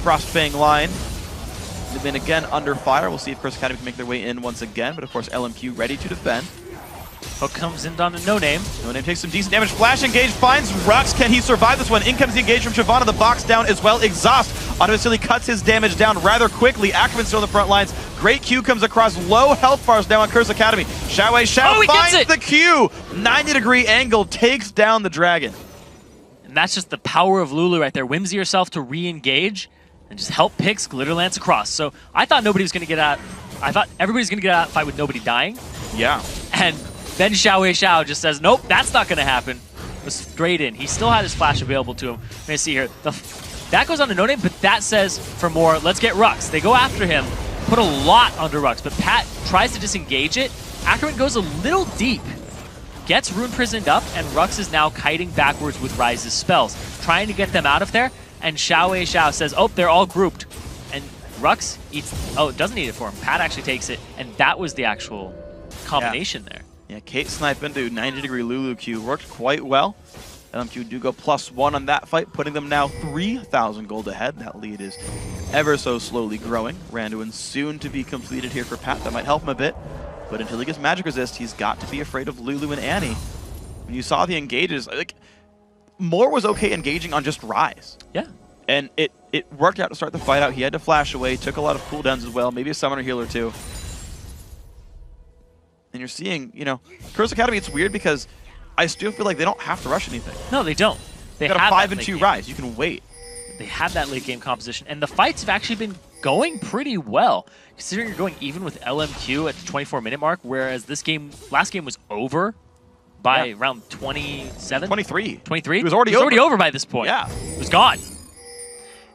Frostfang line. They've been again under fire. We'll see if Curse Academy can make their way in once again. But of course, LMQ ready to defend. Hook comes in on a No Name. No Name takes some decent damage. Flash engage finds Rux. Can he survive this one? In comes the engage from Shyvana. The box down as well. Exhaust on Vasily cuts his damage down rather quickly. Ackerman's still on the front lines. Great Q comes across. Low health bars now on Curse Academy. Xiao Xiao finds the Q. 90-degree angle takes down the dragon. And that's just the power of Lulu right there. Whimsy herself to re-engage and just help Pix Glitter Lance across. So I thought nobody was going to get out. I thought everybody's going to get out of the fight with nobody dying. Yeah. And then Xiao Xiao just says, nope, that's not going to happen. Was straight in. He still had his flash available to him. Let me see here. That goes on to No Name, but that says for more, let's get Rux. They go after him, put a lot under Rux, but Pat tries to disengage it. Ackerman goes a little deep, gets Rune Prisoned up, and Rux is now kiting backwards with Ryze's spells, trying to get them out of there, and Xiao Xiao says, oh, they're all grouped. And Rux eats, oh, it doesn't eat it for him. Pat actually takes it, and that was the actual combination there. Yeah, Kate snipe into 90-degree Lulu Q worked quite well. LMQ do go +1 on that fight, putting them now 3,000 gold ahead. That lead is ever so slowly growing. Randuin soon to be completed here for Pat. That might help him a bit. But until he gets Magic Resist, he's got to be afraid of Lulu and Annie. When you saw the engages, like, Moore was okay engaging on just Ryze. Yeah. And it worked out to start the fight out. He had to flash away, took a lot of cooldowns as well, maybe a summoner heal or two. And you're seeing, you know, Curse Academy, it's weird because I still feel like they don't have to rush anything. No, they don't. They got have a 5-2 Ryze. You can wait. They have that late game composition, and the fights have actually been going pretty well, considering you're going even with LMQ at the 24-minute mark, whereas this game, last game was over by around 27? 23. 23? It was already over by this point. Yeah. It was gone.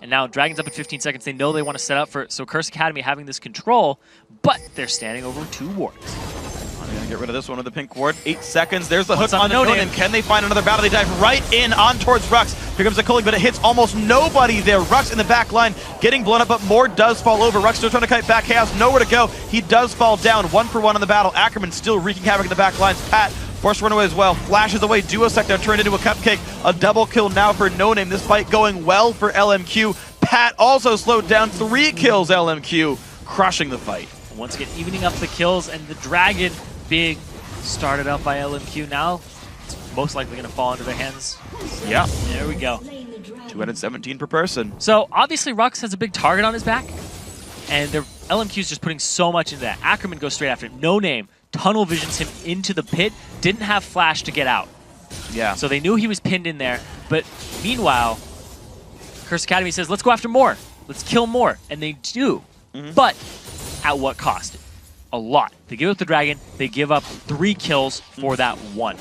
And now Dragon's up at 15 seconds. They know they want to set up for it, so Curse Academy having this control, but they're standing over 2 wards. I'm going to get rid of this one with the pink ward. 8 seconds. There's the hook on on the No Name. Can they find another battle? They dive right in on towards Rux. Here comes the culling, but it hits almost nobody there. Rux in the back line getting blown up, but Moore does fall over. Rux still trying to kite back. Chaos nowhere to go. He does fall down. 1 for 1 in the battle. Ackerman still wreaking havoc in the back lines. Pat forced to run away as well. Flashes away. Duosect now turned into a cupcake. A double kill now for No Name. This fight going well for LMQ. Pat also slowed down 3 kills, LMQ, crushing the fight. Once again, evening up the kills, and the Dragon being started up by LMQ now. It's most likely going to fall into their hands. Yeah. There we go. 217 per person. So obviously Rux has a big target on his back, and LMQ's just putting so much into that. Ackerman goes straight after it. No Name tunnel visions him into the pit. Didn't have flash to get out. Yeah. So they knew he was pinned in there. But meanwhile, Curse Academy says, let's go after more. Let's kill more. And they do. But at what cost? A lot. They give up the Dragon. They give up 3 kills for that 1.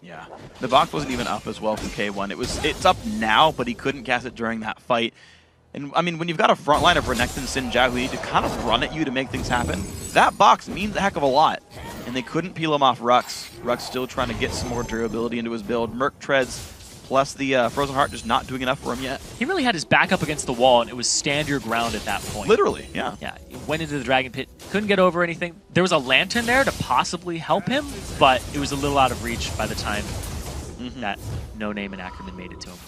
Yeah. The box wasn't even up as well from K1. It's up now, but he couldn't cast it during that fight. And I mean, when you've got a front line of Renekton, Sin, Jao who need to kind of run at you to make things happen, that box means a heck of a lot. And they couldn't peel him off Rux. Rux still trying to get some more durability into his build. Merc Treads plus the Frozen Heart just not doing enough for him yet. He really had his back up against the wall, and it was stand your ground at that point. Literally, yeah. Yeah, he went into the Dragon Pit, couldn't get over anything. There was a Lantern there to possibly help him, but it was a little out of reach by the time that No Name and Ackerman made it to him.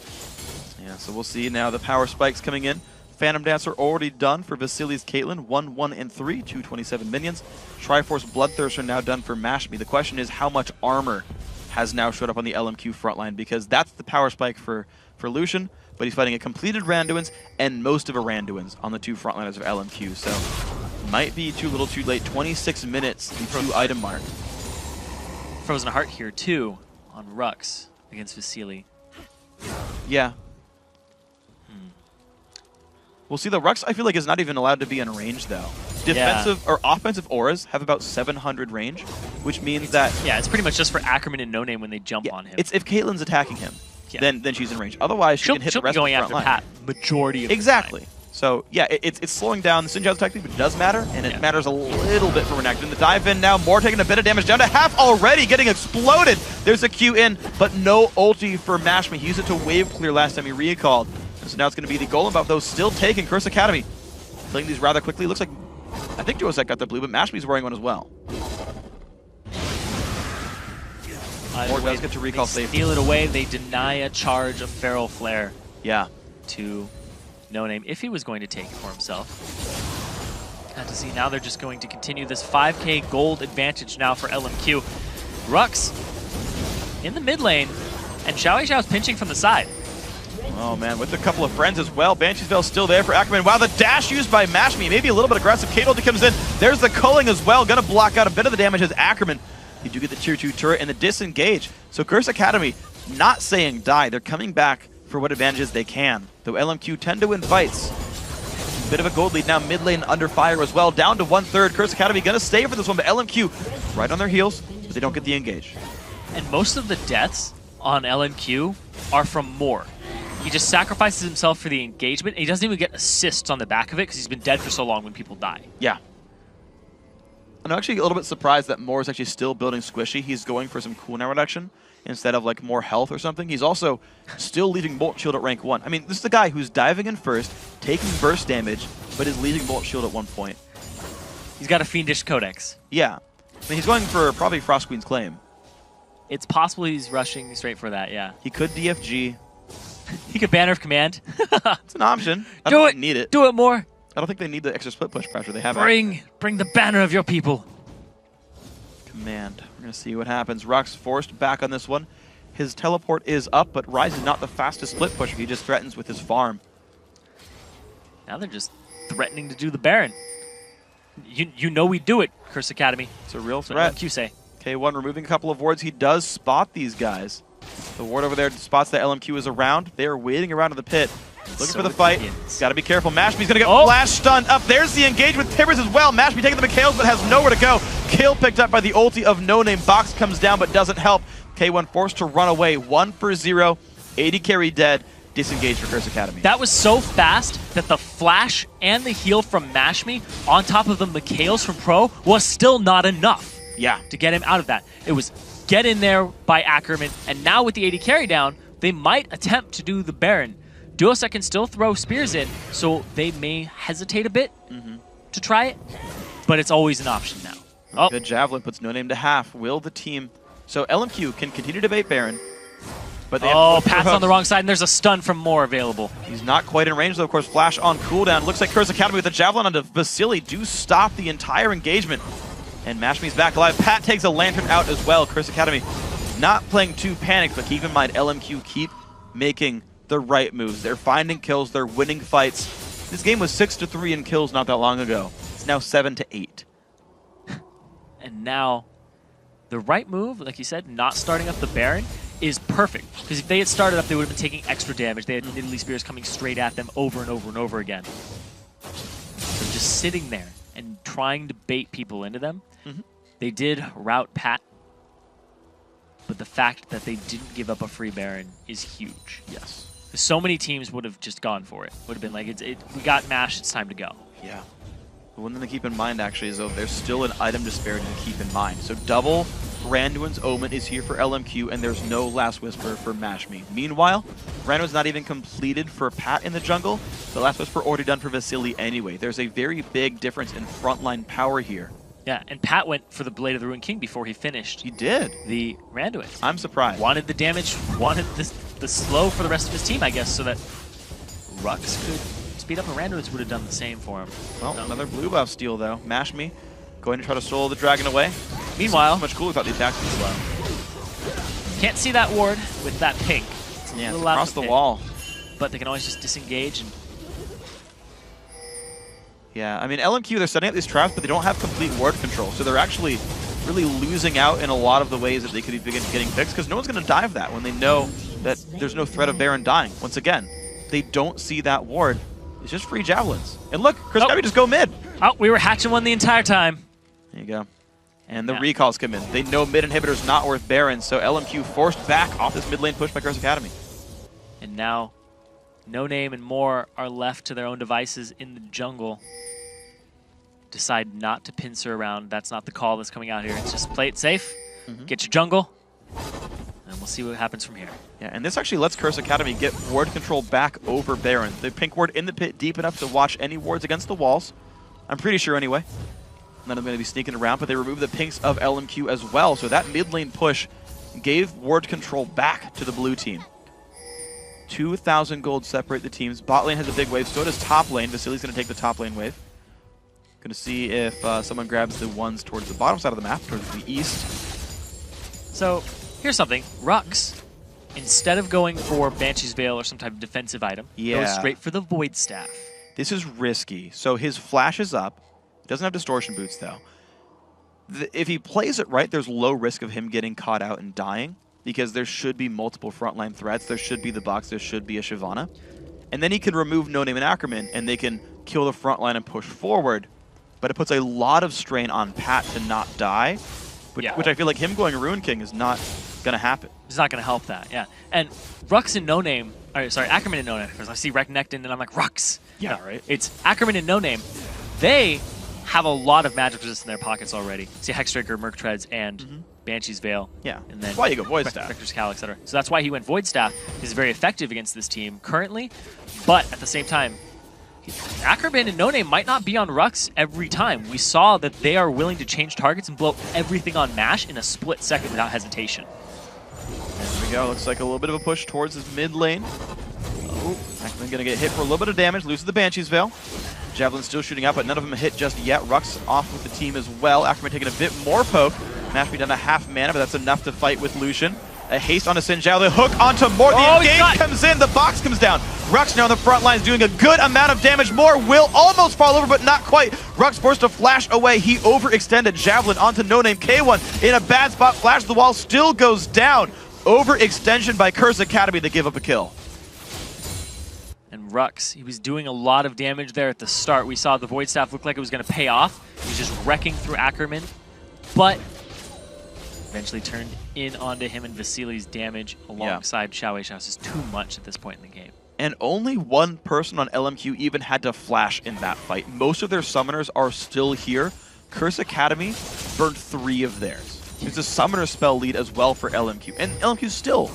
Yeah, so we'll see now the power spikes coming in. Phantom Dancer already done for Vasili's Caitlyn, 1, 1, and 3, 227 minions. Triforce Bloodthirster now done for Mashme. The question is how much armor has now showed up on the LMQ frontline, because that's the power spike for Lucian, but he's fighting a completed Randuin's and most of a Randuin's on the 2 frontliners of LMQ, so might be too little too late. 26 minutes, the 2 item mark. Frozen Heart here too on Rux against Vasili. Yeah. We'll see, the Rux, I feel like, is not even allowed to be in range, though. Defensive or offensive auras have about 700 range, which means that... Yeah, it's pretty much just for Ackerman and No Name when they jump on him. It's if Caitlyn's attacking him, then she's in range. Otherwise, she can hit the rest of the front line. She'll be going after Pat majority of Exactly. the time. So, yeah, it's slowing down the Sin Jiao's technique, but it does matter, and it matters a little bit for Renekton. The dive in now, more taking a bit of damage, down to half already, getting exploded. There's a Q in, but no ulti for Mashme. He used it to wave clear last time he recalled. So now it's going to be the Golem buff, though, still taking Curse Academy. Playing these rather quickly. Looks like, I think Duosec got the blue, but Mashme's wearing one as well. Or does get to recall they safely. steal it away. They deny a charge of Feral Flare to No Name if he was going to take it for himself. Have to see. Now they're just going to continue this 5k gold advantage now for LMQ. Rux in the mid lane, and Xiao Xiao's pinching from the side. Oh man, with a couple of friends as well. Banshee's Veil still there for Ackerman. Wow, the dash used by Mashme, maybe a little bit aggressive. Kate ulti comes in. There's the culling as well. Gonna block out a bit of the damage as Ackerman. You do get the tier 2 turret and the disengage. So Curse Academy not saying die. They're coming back for what advantages they can. Though LMQ tend to win fights. Bit of a gold lead now, mid lane under fire as well. Down to 1/3. Curse Academy gonna stay for this one, but LMQ right on their heels, but they don't get the engage. And most of the deaths on LMQ are from Moore. He just sacrifices himself for the engagement, and he doesn't even get assists on the back of it because he's been dead for so long when people die. Yeah. And I'm actually a little bit surprised that Moore is actually still building Squishy. He's going for some cooldown reduction instead of like more health or something. He's also still leaving Bolt Shield at rank 1. I mean, this is the guy who's diving in first, taking burst damage, but is leaving Bolt Shield at one point. He's got a fiendish codex. Yeah. I mean, he's going for probably Frost Queen's claim. It's possible he's rushing straight for that, yeah. He could DFG. He could Banner of Command. It's an option. I don't need it. Do it more. I don't think they need the extra split push pressure. They have Bring the banner of your people. Command. We're going to see what happens. Rux forced back on this one. His teleport is up, but Ryze is not the fastest split pusher. He just threatens with his farm. Now they're just threatening to do the Baron. You know we do it, Curse Academy. It's a real threat. LMQ say. K1 removing a couple of wards. He does spot these guys. The ward over there spots that LMQ is around. They are waiting around in the pit. Looking for the fight. Got to be careful. Mashme's going to get flash stunned up. There's the engage with Tibbers as well. Mashme taking the Mikhails, but has nowhere to go. Kill picked up by the ulti of No Name. Box comes down, but doesn't help. K1 forced to run away. 1 for 0. 80 carry dead. Disengaged for Curse Academy. That was so fast that the flash and the heal from Mashme on top of the Mikhails from Pro was still not enough. Yeah. To get him out of that. It was get in there by Ackerman, and now with the 80 carry down, they might attempt to do the Baron. Duosec can still throw spears in, so they may hesitate a bit to try it, but it's always an option now. Oh. Good Javelin puts No Name to half. Will the team... So LMQ can continue to bait Baron. But oh, Pat's on the wrong side, and there's a stun from Moore available. He's not quite in range, though. Of course, Flash on cooldown. Looks like Curse Academy with the Javelin onto Vasily do stop the entire engagement. And Mashme's back alive. Pat takes a Lantern out as well. Curse Academy not playing too panicked, but keep in mind, LMQ keep making the right moves. They're finding kills. They're winning fights. This game was 6-3 in kills not that long ago. It's now 7-8. And now, the right move, like you said, not starting up the Baron, is perfect. Because if they had started up, they would have been taking extra damage. They had Nidalee Spears coming straight at them over and over and over again. So just sitting there and trying to bait people into them. They did rout Pat, but the fact that they didn't give up a free Baron is huge. Yes. So many teams would have just gone for it. Would have been like, we got Mash, it's time to go. Yeah. The one thing to keep in mind, actually, is though there's still an item disparity to keep in mind. So double Randuin's Omen is here for LMQ, and there's no Last Whisper for Mashme. Meanwhile, Randuin's not even completed for Pat in the jungle. The Last Whisper already done for Vasily anyway. There's a very big difference in frontline power here. Yeah, and Pat went for the Blade of the Ruined King before he finished. He did. The Randuin. I'm surprised. Wanted the damage, wanted the slow for the rest of his team, I guess, so that Rux could speed up, and Randuin would have done the same for him. Well, another blue buff steal, though. Mashme going to try to solo the dragon away. Meanwhile, so much cooler without the attack being slow. Can't see that ward with that pink. Yeah, it's across the wall. But they can always just disengage. And yeah, I mean, LMQ, they're setting up these traps, but they don't have complete ward control, so they're actually really losing out in a lot of the ways that they could be getting fixed, because no one's going to die of that when they know that there's no threat of Baron dying. Once again, they don't see that ward. It's just free javelins. And look, Chris Gabby just go mid. Oh, we were hatching one the entire time. There you go. And the recalls come in. They know mid inhibitor's not worth Baron, so LMQ forced back off this mid lane push by Curse Academy. And now, No Name and Moore are left to their own devices in the jungle. Decide not to pincer around. That's not the call that's coming out here. It's just play it safe, get your jungle, and we'll see what happens from here. Yeah, and this actually lets Curse Academy get ward control back over Baron. The pink ward in the pit deep enough to watch any wards against the walls. I'm pretty sure anyway. None of them going to be sneaking around, but they remove the pinks of LMQ as well. So that mid lane push gave ward control back to the blue team. 2,000 gold separate the teams. Bot lane has a big wave, so does top lane. Vasily's going to take the top lane wave. Going to see if someone grabs the ones towards the bottom side of the map, towards the east. So here's something. Rux, instead of going for Banshee's Veil or some type of defensive item, goes straight for the Void Staff. This is risky. So his flash is up. Doesn't have distortion boots, though. If he plays it right, there's low risk of him getting caught out and dying, because there should be multiple frontline threats. There should be the Box. There should be a Shyvana. And then he can remove No Name and Ackerman, and they can kill the frontline and push forward. But it puts a lot of strain on Pat to not die, which I feel like him going Ruin King is not going to happen. It's not going to help that, yeah. And Rux and No Name, sorry, Ackerman and No Name, because I see Reconnected and I'm like, Rux. Yeah, no, right. It's Ackerman and No Name. They have a lot of magic resist in their pockets already. See Hexdrinker, Merc Treads, and Banshee's Veil. Yeah, and then that's why you go Void Staff. Vector's Cal, etc. So that's why he went Void Staff. He's very effective against this team currently, but at the same time, Ackerman and No Name might not be on Rux every time. We saw that they are willing to change targets and blow everything on Mash in a split second without hesitation. There we go. Looks like a little bit of a push towards his mid lane. Oh, Ackerman going to get hit for a little bit of damage, loses the Banshee's Veil. Javelin still shooting out, but none of them hit just yet. Rux off with the team as well. Ackerman taking a bit more poke. Mashme down to half mana, but that's enough to fight with Lucian. A haste onto Xin Zhao, the hook onto Moore. The engage comes in, the box comes down. Rux now on the front lines doing a good amount of damage. Moore will almost fall over, but not quite. Rux forced to flash away. He overextended. Javelin onto No Name. K1 in a bad spot. Flash the wall, still goes down. Overextension by Curse Academy to give up a kill. And Rux, he was doing a lot of damage there at the start. We saw the Void Staff look like it was going to pay off. He was just wrecking through Ackerman, but eventually turned in onto him, and Vasily's damage alongside Xiao Xiao's is too much at this point in the game. And only one person on LMQ even had to flash in that fight. Most of their summoners are still here. Curse Academy burned 3 of theirs. It's a summoner spell lead as well for LMQ. And LMQ still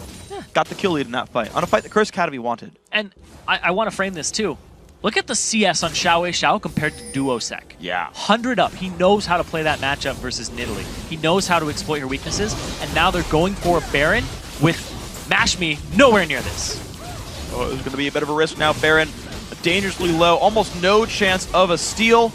got the kill lead in that fight, on a fight that Curse Academy wanted. And I want to frame this too. Look at the CS on Xiao Xiao compared to Duosec. Yeah. 100 up. He knows how to play that matchup versus Nidalee. He knows how to exploit her weaknesses, and now they're going for a Baron with Mash Me, nowhere near this. Oh, it's going to be a bit of a risk now. Baron dangerously low, almost no chance of a steal.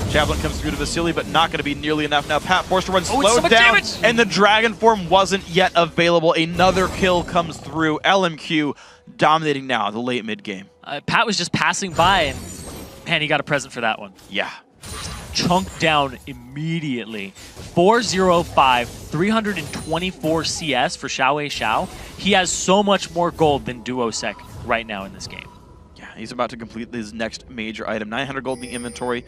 Javelin comes through to Vasily, but not going to be nearly enough. Now Pat forced to run slowed so much down, damage! And the Dragon Form wasn't yet available. Another kill comes through. LMQ dominating now the late mid game. Pat was just passing by, and man, he got a present for that one. Yeah. Chunked down immediately. 405, 324 CS for Xiao Xiao. He has so much more gold than Duosec right now in this game. Yeah, he's about to complete his next major item. 900 gold in the inventory.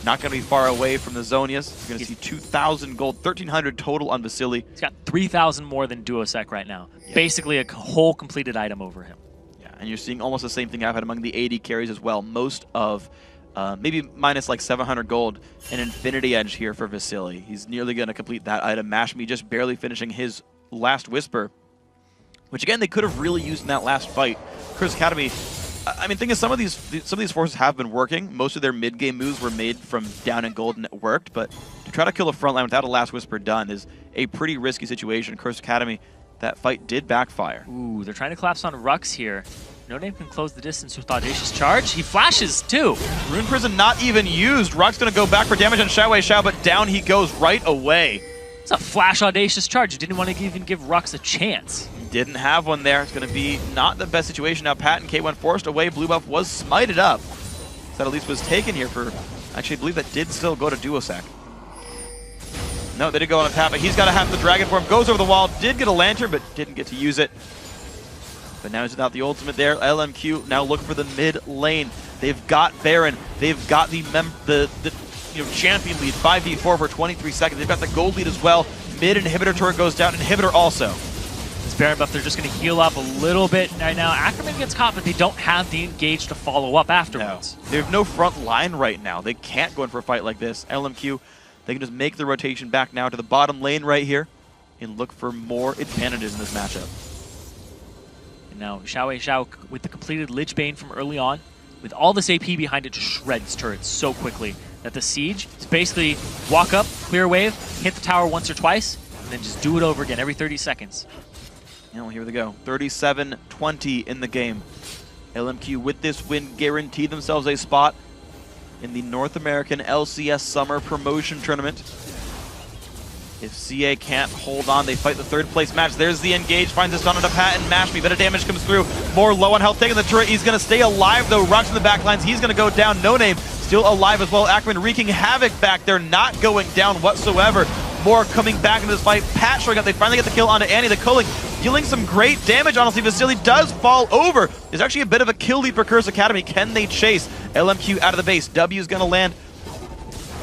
Not going to be far away from the Zonias. He's going to see 2,000 gold, 1,300 total on Vasily. He's got 3,000 more than Duosec right now. Yeah. Basically a whole completed item over him. Yeah, and you're seeing almost the same thing happen among the AD carries as well. Most of maybe minus like 700 gold, an Infinity Edge here for Vasily. He's nearly going to complete that item. Mash Me just barely finishing his last Whisper, which again they could have really used in that last fight. Curse Academy, I mean, thing is, some of these forces have been working. Most of their mid game moves were made from down in gold and it worked, but to try to kill a front line without a last Whisper done is a pretty risky situation. Curse Academy, that fight did backfire. Ooh, they're trying to collapse on Rux here. No Name can close the distance with Audacious Charge. He flashes, too. Rune Prison not even used. Rock's going to go back for damage on Xiao Xiao, but down he goes right away. It's a flash Audacious Charge. You didn't want to even give Rux a chance. Didn't have one there. It's going to be not the best situation. Now Pat and K1 forced away. Blue buff was smited up. So that at least was taken here for... Actually, I believe that did still go to Duosec. No, they did go on a Pat, but he's got to have the Dragon Form. Goes over the wall. Did get a Lantern, but didn't get to use it. But now he's without the ultimate there. LMQ now look for the mid lane. They've got Baron. They've got the champion lead, 5v4 for 23 seconds. They've got the gold lead as well. Mid inhibitor turret goes down. Inhibitor also. This Baron buff, they're just going to heal up a little bit right now. Ackerman gets caught, but they don't have the engage to follow up afterwards. No. They have no front line right now. They can't go in for a fight like this. LMQ, they can just make the rotation back now to the bottom lane right here and look for more advantages in this matchup. And now Xiao Xiao with the completed Lich Bane from early on, with all this AP behind it, just shreds turrets so quickly that the Siege is basically walk up, clear wave, hit the tower once or twice, and then just do it over again every 30 seconds. Now here they go. 37-20 in the game. LMQ with this win guaranteed themselves a spot in the North American LCS Summer Promotion Tournament. If CA can't hold on, they fight the third place match. There's the engage, finds his Donut to Pat and Mash Me. Better damage comes through. More low on health, taking the turret. He's going to stay alive though. Rocks in the back lines. He's going to go down. No Name still alive as well. Ackerman wreaking havoc back there, not going down whatsoever. More coming back into this fight. Pat showing up. They finally get the kill onto Annie. The culling dealing some great damage. Honestly, Vasily does fall over. There's actually a bit of a kill lead for Curse Academy. Can they chase? LMQ out of the base. W is going to land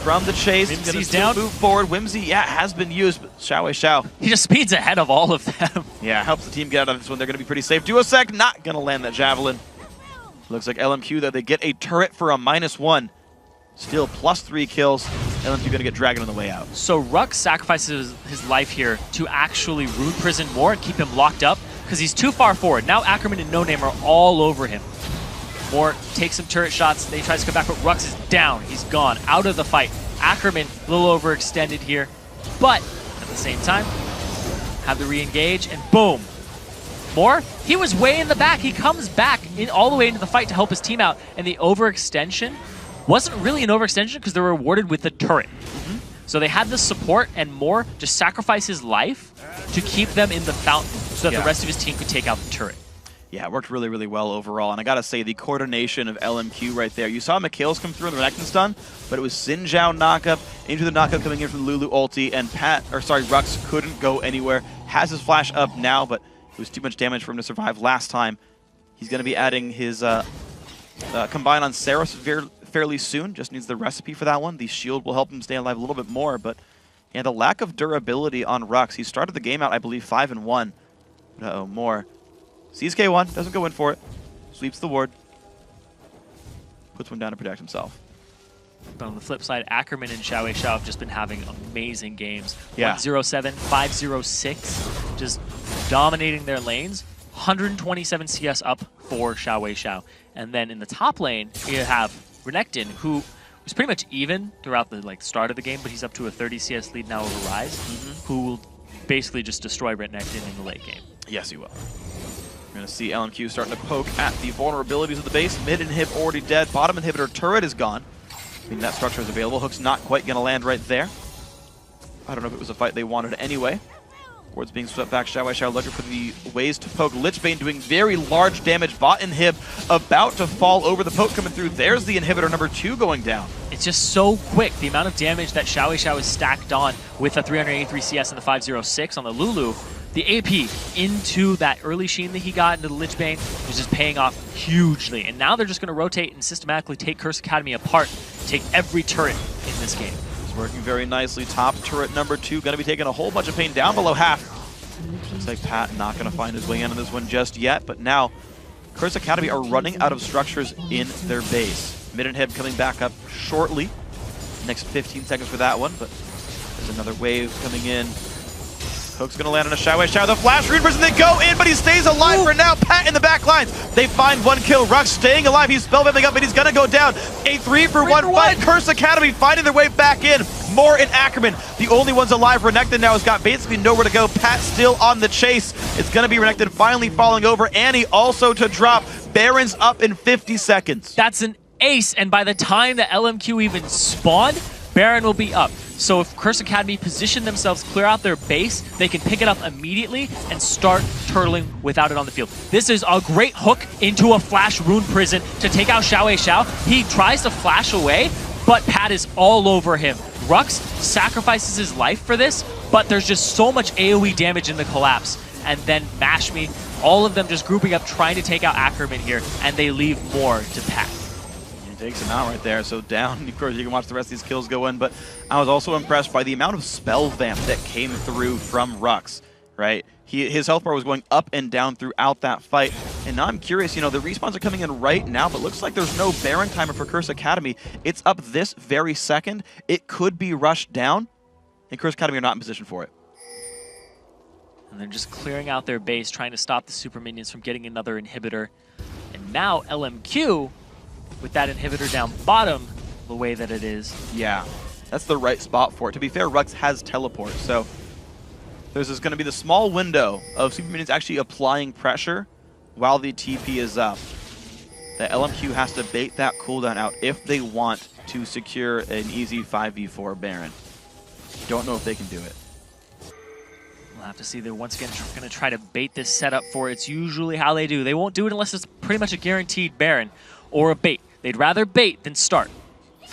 from the chase. Whimsy's down. Move forward. Whimsy, yeah, has been used, but Xiao Xiao. He just speeds ahead of all of them. Yeah, helps the team get out of this one. They're going to be pretty safe. Duosec not going to land that Javelin. Looks like LMQ, though, they get a turret for a -1. Still +3 kills. LMQ going to get Dragon on the way out. So Rux sacrifices his life here to actually Rune Prison more and keep him locked up because he's too far forward. Now Ackerman and No Name are all over him. Moore takes some turret shots. They tries to come back, but Rux is down. He's gone out of the fight. Ackerman a little overextended here, but at the same time, have the re-engage and boom. Moore, he was way in the back. He comes back in all the way into the fight to help his team out, and the overextension wasn't really an overextension because they were rewarded with the turret. So they had the support, and Moore just sacrificed his life to keep them in the fountain so that the rest of his team could take out the turret. Yeah, it worked really, really well overall. And I gotta say, the coordination of LMQ right there. You saw Mikhail's come through in the Renekton stun, but it was Xin Zhao knockup, into the knockup coming in from Lulu ulti, and Rux couldn't go anywhere. Has his flash up now, but it was too much damage for him to survive last time. He's gonna be adding his combine on Saros fairly soon. Just needs the recipe for that one. The shield will help him stay alive a little bit more, but yeah, the lack of durability on Rux. He started the game out, I believe, 5-1. Uh-oh, more. Sees K1, doesn't go in for it. Sweeps the ward. Puts one down to protect himself. But on the flip side, Ackerman and Xiao Xiao have just been having amazing games. Yeah. 107, 506, just dominating their lanes. 127 CS up for Xiao Xiao. And then in the top lane, you have Renekton, who was pretty much even throughout the start of the game, but he's up to a 30 CS lead now over Rise, who will basically just destroy Renekton in the late game. Yes, he will. We're going to see LMQ starting to poke at the vulnerabilities of the base. Mid inhib already dead. Bottom inhibitor turret is gone. I mean, that structure is available. Hook's not quite going to land right there. I don't know if it was a fight they wanted anyway. Ward's being swept back. Xiao looking for the ways to poke. Lichbane doing very large damage. Bot inhib about to fall over. The poke coming through. There's the inhibitor number 2 going down. It's just so quick. The amount of damage that Xiao is stacked on with a 383 CS and the 506 on the Lulu. The AP into that early sheen that he got into the Lichbane was just paying off hugely. And now they're just going to rotate and systematically take Curse Academy apart, take every turret in this game. It's working very nicely. Top turret number 2 going to be taking a whole bunch of pain down below half. Looks like Pat not going to find his way into this one just yet, but now Curse Academy are running out of structures in their base. Mid inhib coming back up shortly. Next 15 seconds for that one, but there's another wave coming in. Hook's gonna land on a Xiao. The flash rune person, they go in, but he stays alive for now. Pat in the back lines. They find 1 kill. Rux staying alive. He's spellbombing up, but he's gonna go down. A 3-for-1 fight. Curse Academy finding their way back in. Moore and Ackerman, the only ones alive. Renekton now has got basically nowhere to go. Pat still on the chase. It's gonna be Renekton finally falling over. Annie also to drop. Baron's up in 50 seconds. That's an ace, and by the time the LMQ even spawned, Baron will be up. So if Curse Academy position themselves, clear out their base, they can pick it up immediately and start turtling without it on the field. This is a great hook into a flash rune prison to take out Xiao. He tries to flash away, but Pat is all over him. Rux sacrifices his life for this, but there's just so much AoE damage in the collapse. And then Mash Me, all of them just grouping up, trying to take out Ackerman here, and they leave more to Pat. Takes him out right there, so down. Of course, you can watch the rest of these kills go in, but I was also impressed by the amount of spell vamp that came through from Rux, right? His health bar was going up and down throughout that fight, and now I'm curious, you know, the respawns are coming in right now, but looks like there's no Baron timer for Curse Academy. It's up this very second. It could be rushed down, and Curse Academy are not in position for it. And they're just clearing out their base, trying to stop the super minions from getting another inhibitor. And now LMQ, with that inhibitor down bottom, the way that it is. Yeah, that's the right spot for it. To be fair, Rux has teleport, so there's going to be the small window of super minions actually applying pressure while the TP is up. The LMQ has to bait that cooldown out if they want to secure an easy 5v4 Baron. Don't know if they can do it. We'll have to see. They're once again going to try to bait this setup for it. It's usually how they do. They won't do it unless it's pretty much a guaranteed Baron or a bait. They'd rather bait than start.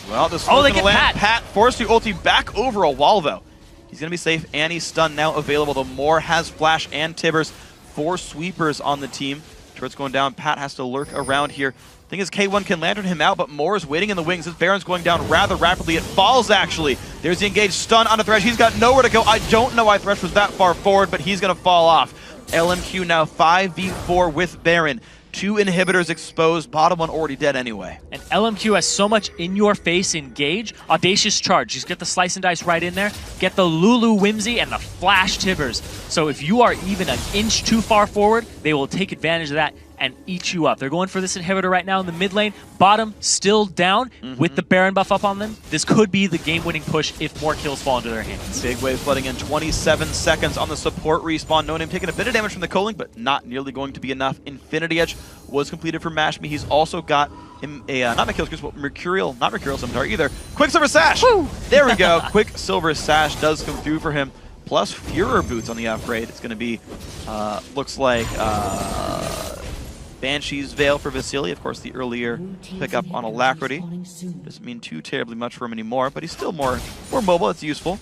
Well, this they get land. Pat forced to ulti back over a wall, though. He's going to be safe. Annie's stun now available. The Moore has Flash and Tibbers. 4 sweepers on the team. Turret's going down. Pat has to lurk around here. Thing is, K1 can lantern him out, but Moore is waiting in the wings. This Baron's going down rather rapidly. It falls, actually. There's the engaged stun on the Thresh. He's got nowhere to go. I don't know why Thresh was that far forward, but he's going to fall off. LMQ now 5v4 with Baron. 2 inhibitors exposed, bottom one already dead anyway. And LMQ has so much in-your-face engage. Audacious Charge. Just get the Slice and Dice right in there. Get the Lulu Whimsy and the Flash Tibbers. So if you are even an inch too far forward, they will take advantage of that and eat you up. They're going for this inhibitor right now in the mid lane. Bottom still down with the Baron buff up on them. This could be the game-winning push if more kills fall into their hands. Big wave flooding in 27 seconds on the support respawn. No Name taking a bit of damage from the Culling, but not nearly going to be enough. Infinity Edge was completed for Mashme. He's also got him a, not Mechil's, but Mercurial, not Mercurial Scimitar either. Quicksilver Sash! Woo! There we go. Quicksilver Sash does come through for him. Plus Furor Boots on the upgrade. It's going to be, looks like, Banshee's Veil for Vasily. Of course, the earlier pickup on Alacrity. Doesn't mean too terribly much for him anymore, but he's still more mobile. It's useful.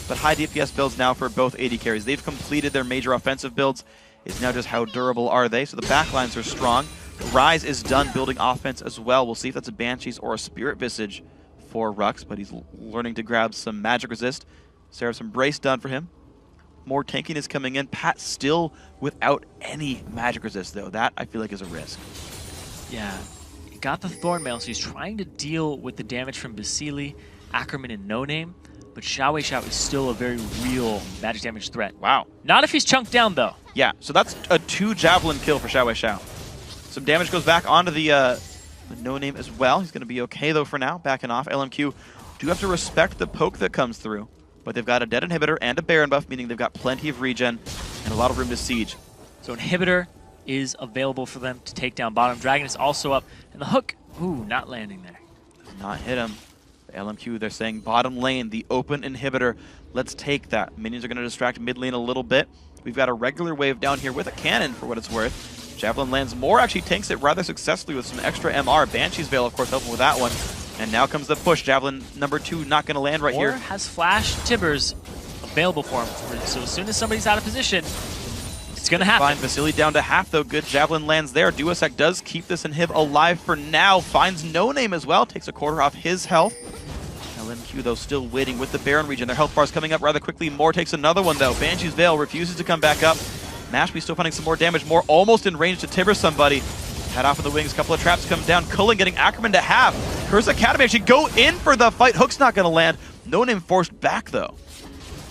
But high DPS builds now for both AD carries. They've completed their major offensive builds. It's now just how durable are they. So the backlines are strong. Rise is done building offense as well. We'll see if that's a Banshee's or a Spirit Visage for Rux, but he's learning to grab some Magic Resist. Seraph's Embrace done for him. More tanking is coming in. Pat still without any Magic Resist, though. That, I feel like, is a risk. Yeah. He got the Thornmail, so he's trying to deal with the damage from Vasily, Ackerman, and No Name. But Xiao is still a very real magic damage threat. Wow. Not if he's chunked down, though. Yeah, so that's a 2 Javelin kill for Xiao. Some damage goes back onto the No Name as well. He's going to be okay, though, for now. Backing off. LMQ do have to respect the poke that comes through. but they've got a dead inhibitor and a Baron buff, meaning they've got plenty of regen and a lot of room to siege. So inhibitor is available for them to take down bottom. Dragon is also up, and the hook, ooh, not landing there. Does not hit him. The LMQ, they're saying bottom lane, the open inhibitor. Let's take that. Minions are going to distract mid lane a little bit. We've got a regular wave down here with a cannon for what it's worth. Javelin lands more, actually tanks it rather successfully with some extra MR. Banshee's Veil, of course, helping with that one. And now comes the push. Javelin number 2 not going to land right here. Has Flash Tibbers available for him. So as soon as somebody's out of position, it's going to happen. Fine, Vasily down to half, though. Good Javelin lands there. Duosec does keep this inhib alive for now. Finds No Name as well. Takes a quarter off his health. LMQ, though, still waiting with the Baron region. Their health bar's coming up rather quickly. Moore takes another one, though. Banshee's Veil refuses to come back up. Mashby still finding some more damage. Moore almost in range to Tibber somebody. Head off in the wings. A couple of traps come down. Cullen getting Ackerman to half. Curse Academy actually go in for the fight. Hook's not going to land. No Name forced back, though.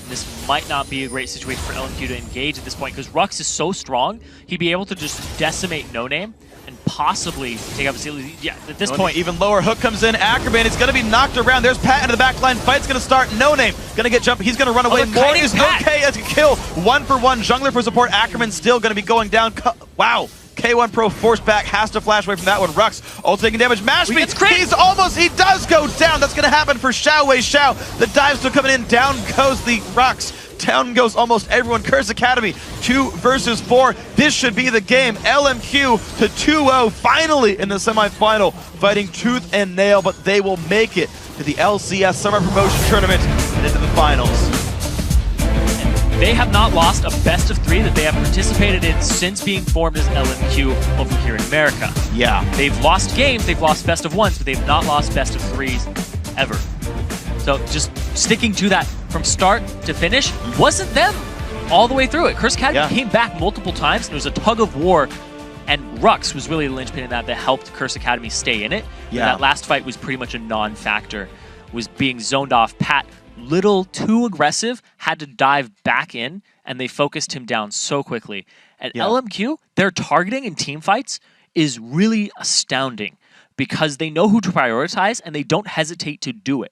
This might not be a great situation for LMQ to engage at this point because Rux is so strong, he'd be able to just decimate No Name and possibly take out Vasily. Yeah, at this point. Even lower. Hook comes in. Ackerman is going to be knocked around. There's Pat into the back line. Fight's going to start. No Name going to get jumped. He's going to run away. Moore is okay as a kill. 1-for-1. Jungler for support. Ackerman still going to be going down. Wow. K1 Pro forced back, has to flash away from that one. Rux also taking damage. Mashby, he does go down. That's going to happen for Xiao. The dive's still coming in. Down goes the Rux. Down goes almost everyone. Curse Academy, 2 versus 4. This should be the game. LMQ to 2-0, finally in the semifinal, fighting tooth and nail, but they will make it to the LCS Summer Promotion Tournament and into the finals. They have not lost a best of 3 that they have participated in since being formed as LMQ over here in America. Yeah. They've lost games, they've lost best of 1s, but they've not lost best of 3s ever. So just sticking to that from start to finish wasn't them all the way through it. Curse Academy came back multiple times, and it was a tug of war, and Rux was really the linchpin in that helped Curse Academy stay in it. Yeah. That last fight was pretty much a non-factor, was being zoned off. Pat, little too aggressive, had to dive back in, and they focused him down so quickly. At LMQ, their targeting in team fights is really astounding because they know who to prioritize, and they don't hesitate to do it.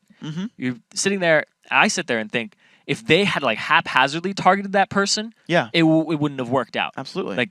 You're sitting there, I sit there and think, if they had like haphazardly targeted that person, it wouldn't have worked out. Absolutely. Like,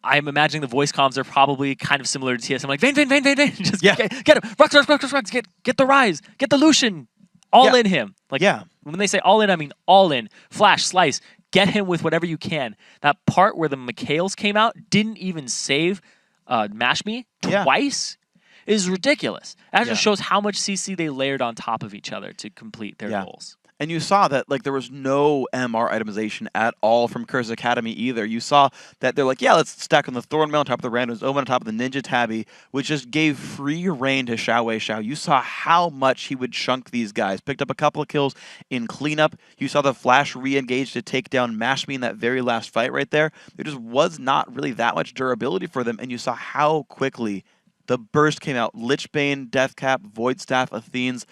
I'm imagining the voice comms are probably kind of similar to TSM, like, Vayne. Just get him. Rux. Get the Rise. Get the Lucian. All in him. Like, when they say all in, I mean all in. Flash, slice. Get him with whatever you can. That part where the Mikhails came out didn't even save Mashby twice is ridiculous. That just shows how much CC they layered on top of each other to complete their goals. And you saw that like there was no MR itemization at all from Curse Academy either. You saw that they're like, yeah, let's stack on the Thornmail on top of the Random's Omen on top of the Ninja Tabby, which just gave free reign to Xiao. You saw how much he would chunk these guys. Picked up a couple of kills in cleanup. You saw the Flash re-engage to take down Mashby in that very last fight right there. There just was not really that much durability for them, and you saw how quickly the burst came out. Lichbane, Deathcap, Void Staff, Athenes.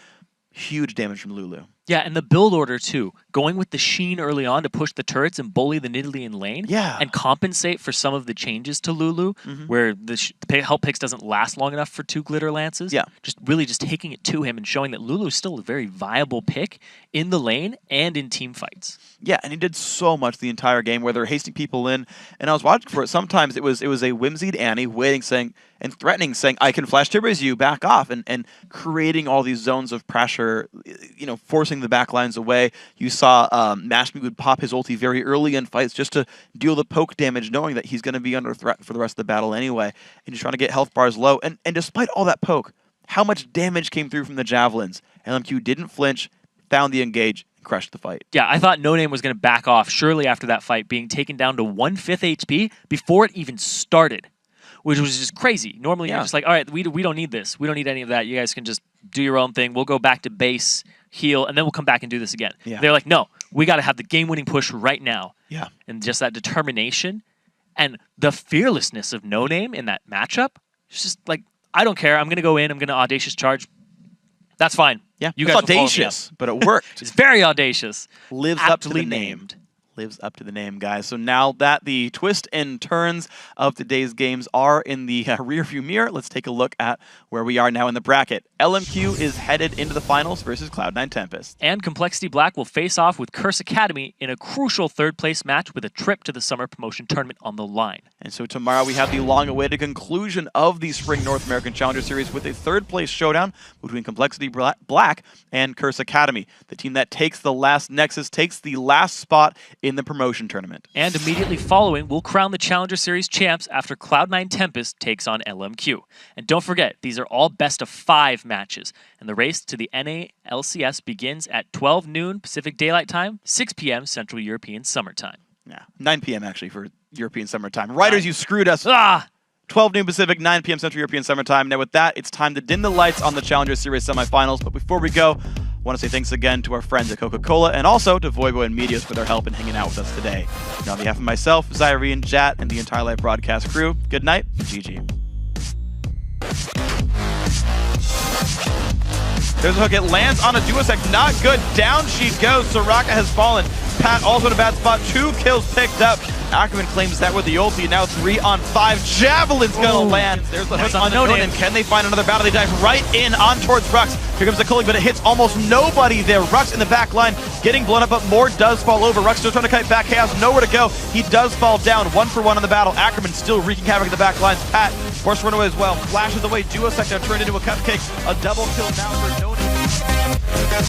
Huge damage from Lulu. Yeah, and the build order, too. Going with the Sheen early on to push the turrets and bully the Nidalee in lane. Yeah. And compensate for some of the changes to Lulu, where the help picks doesn't last long enough for 2 Glitter Lances. Yeah. Just really just taking it to him and showing that Lulu is still a very viable pick in the lane and in team fights. Yeah, and he did so much the entire game where they're hasting people in, and I was watching for it. Sometimes it was a whimsied Annie waiting, saying, and threatening, saying, I can flash Tibbers you, back off, and creating all these zones of pressure, you know, forcing the back lines away. You saw Mashby would pop his ulti very early in fights just to deal the poke damage, knowing that he's going to be under threat for the rest of the battle anyway, and he's trying to get health bars low. And despite all that poke, how much damage came through from the javelins? LMQ didn't flinch, found the engage, and crushed the fight. Yeah, I thought No Name was going to back off surely after that fight, being taken down to 1/5 HP before it even started, which was just crazy. Normally, you're just like, all right, we don't need this. We don't need any of that. You guys can just do your own thing. We'll go back to base, heal, and then we'll come back and do this again. Yeah. They're like, no, we got to have the game-winning push right now. Yeah. And just that determination and the fearlessness of No Name in that matchup, it's just like, I don't care. I'm going to go in. I'm going to audacious charge. That's fine. Yeah, you it's guys audacious, but it worked. It's very audacious. Lives Aptly up to the name. named. lives up to the name, guys. So now that the twists and turns of today's games are in the rearview mirror, let's take a look at where we are now in the bracket. LMQ is headed into the finals versus Cloud9 Tempest. And Complexity Black will face off with Curse Academy in a crucial third-place match with a trip to the Summer Promotion Tournament on the line. And so tomorrow we have the long-awaited conclusion of the Spring North American Challenger Series with a third-place showdown between Complexity Black and Curse Academy. The team that takes the last Nexus takes the last spot in the promotion tournament. And immediately following, we'll crown the Challenger Series champs after Cloud9 Tempest takes on LMQ. And don't forget, these are all best-of-5 matches, and the race to the NA LCS begins at 12 noon Pacific Daylight Time, 6 p.m. Central European Summer Time. Yeah, 9 p.m. actually for European Summer Time. Writers, you screwed us. 12 noon Pacific, 9 p.m. Central European Summer Time. Now with that, it's time to dim the lights on the Challenger Series semifinals. But before we go, I want to say thanks again to our friends at Coca-Cola and also to Voivo and Medios for their help in hanging out with us today. And on behalf of myself, Zyrene, Jat, and the entire live broadcast crew, good night and GG. There's a hook. It lands on a Duosec. Not good. Down she goes. Soraka has fallen. Pat also in a bad spot. 2 kills picked up. Ackerman claims that with the ulti. Now 3 on 5. Javelin's gonna land. There's the hook on the No-Name. Can they find another battle? They dive right in on towards Rux. Here comes the culling, but it hits almost nobody there. Rux in the back line getting blown up, but more does fall over. Rux still trying to kite back. He has nowhere to go. He does fall down. 1-for-1 on the battle. Ackerman still wreaking havoc in the back lines. Pat forced to run away as well. Flashes away. Duosec now turned into a cupcake. A double kill now for No-Name.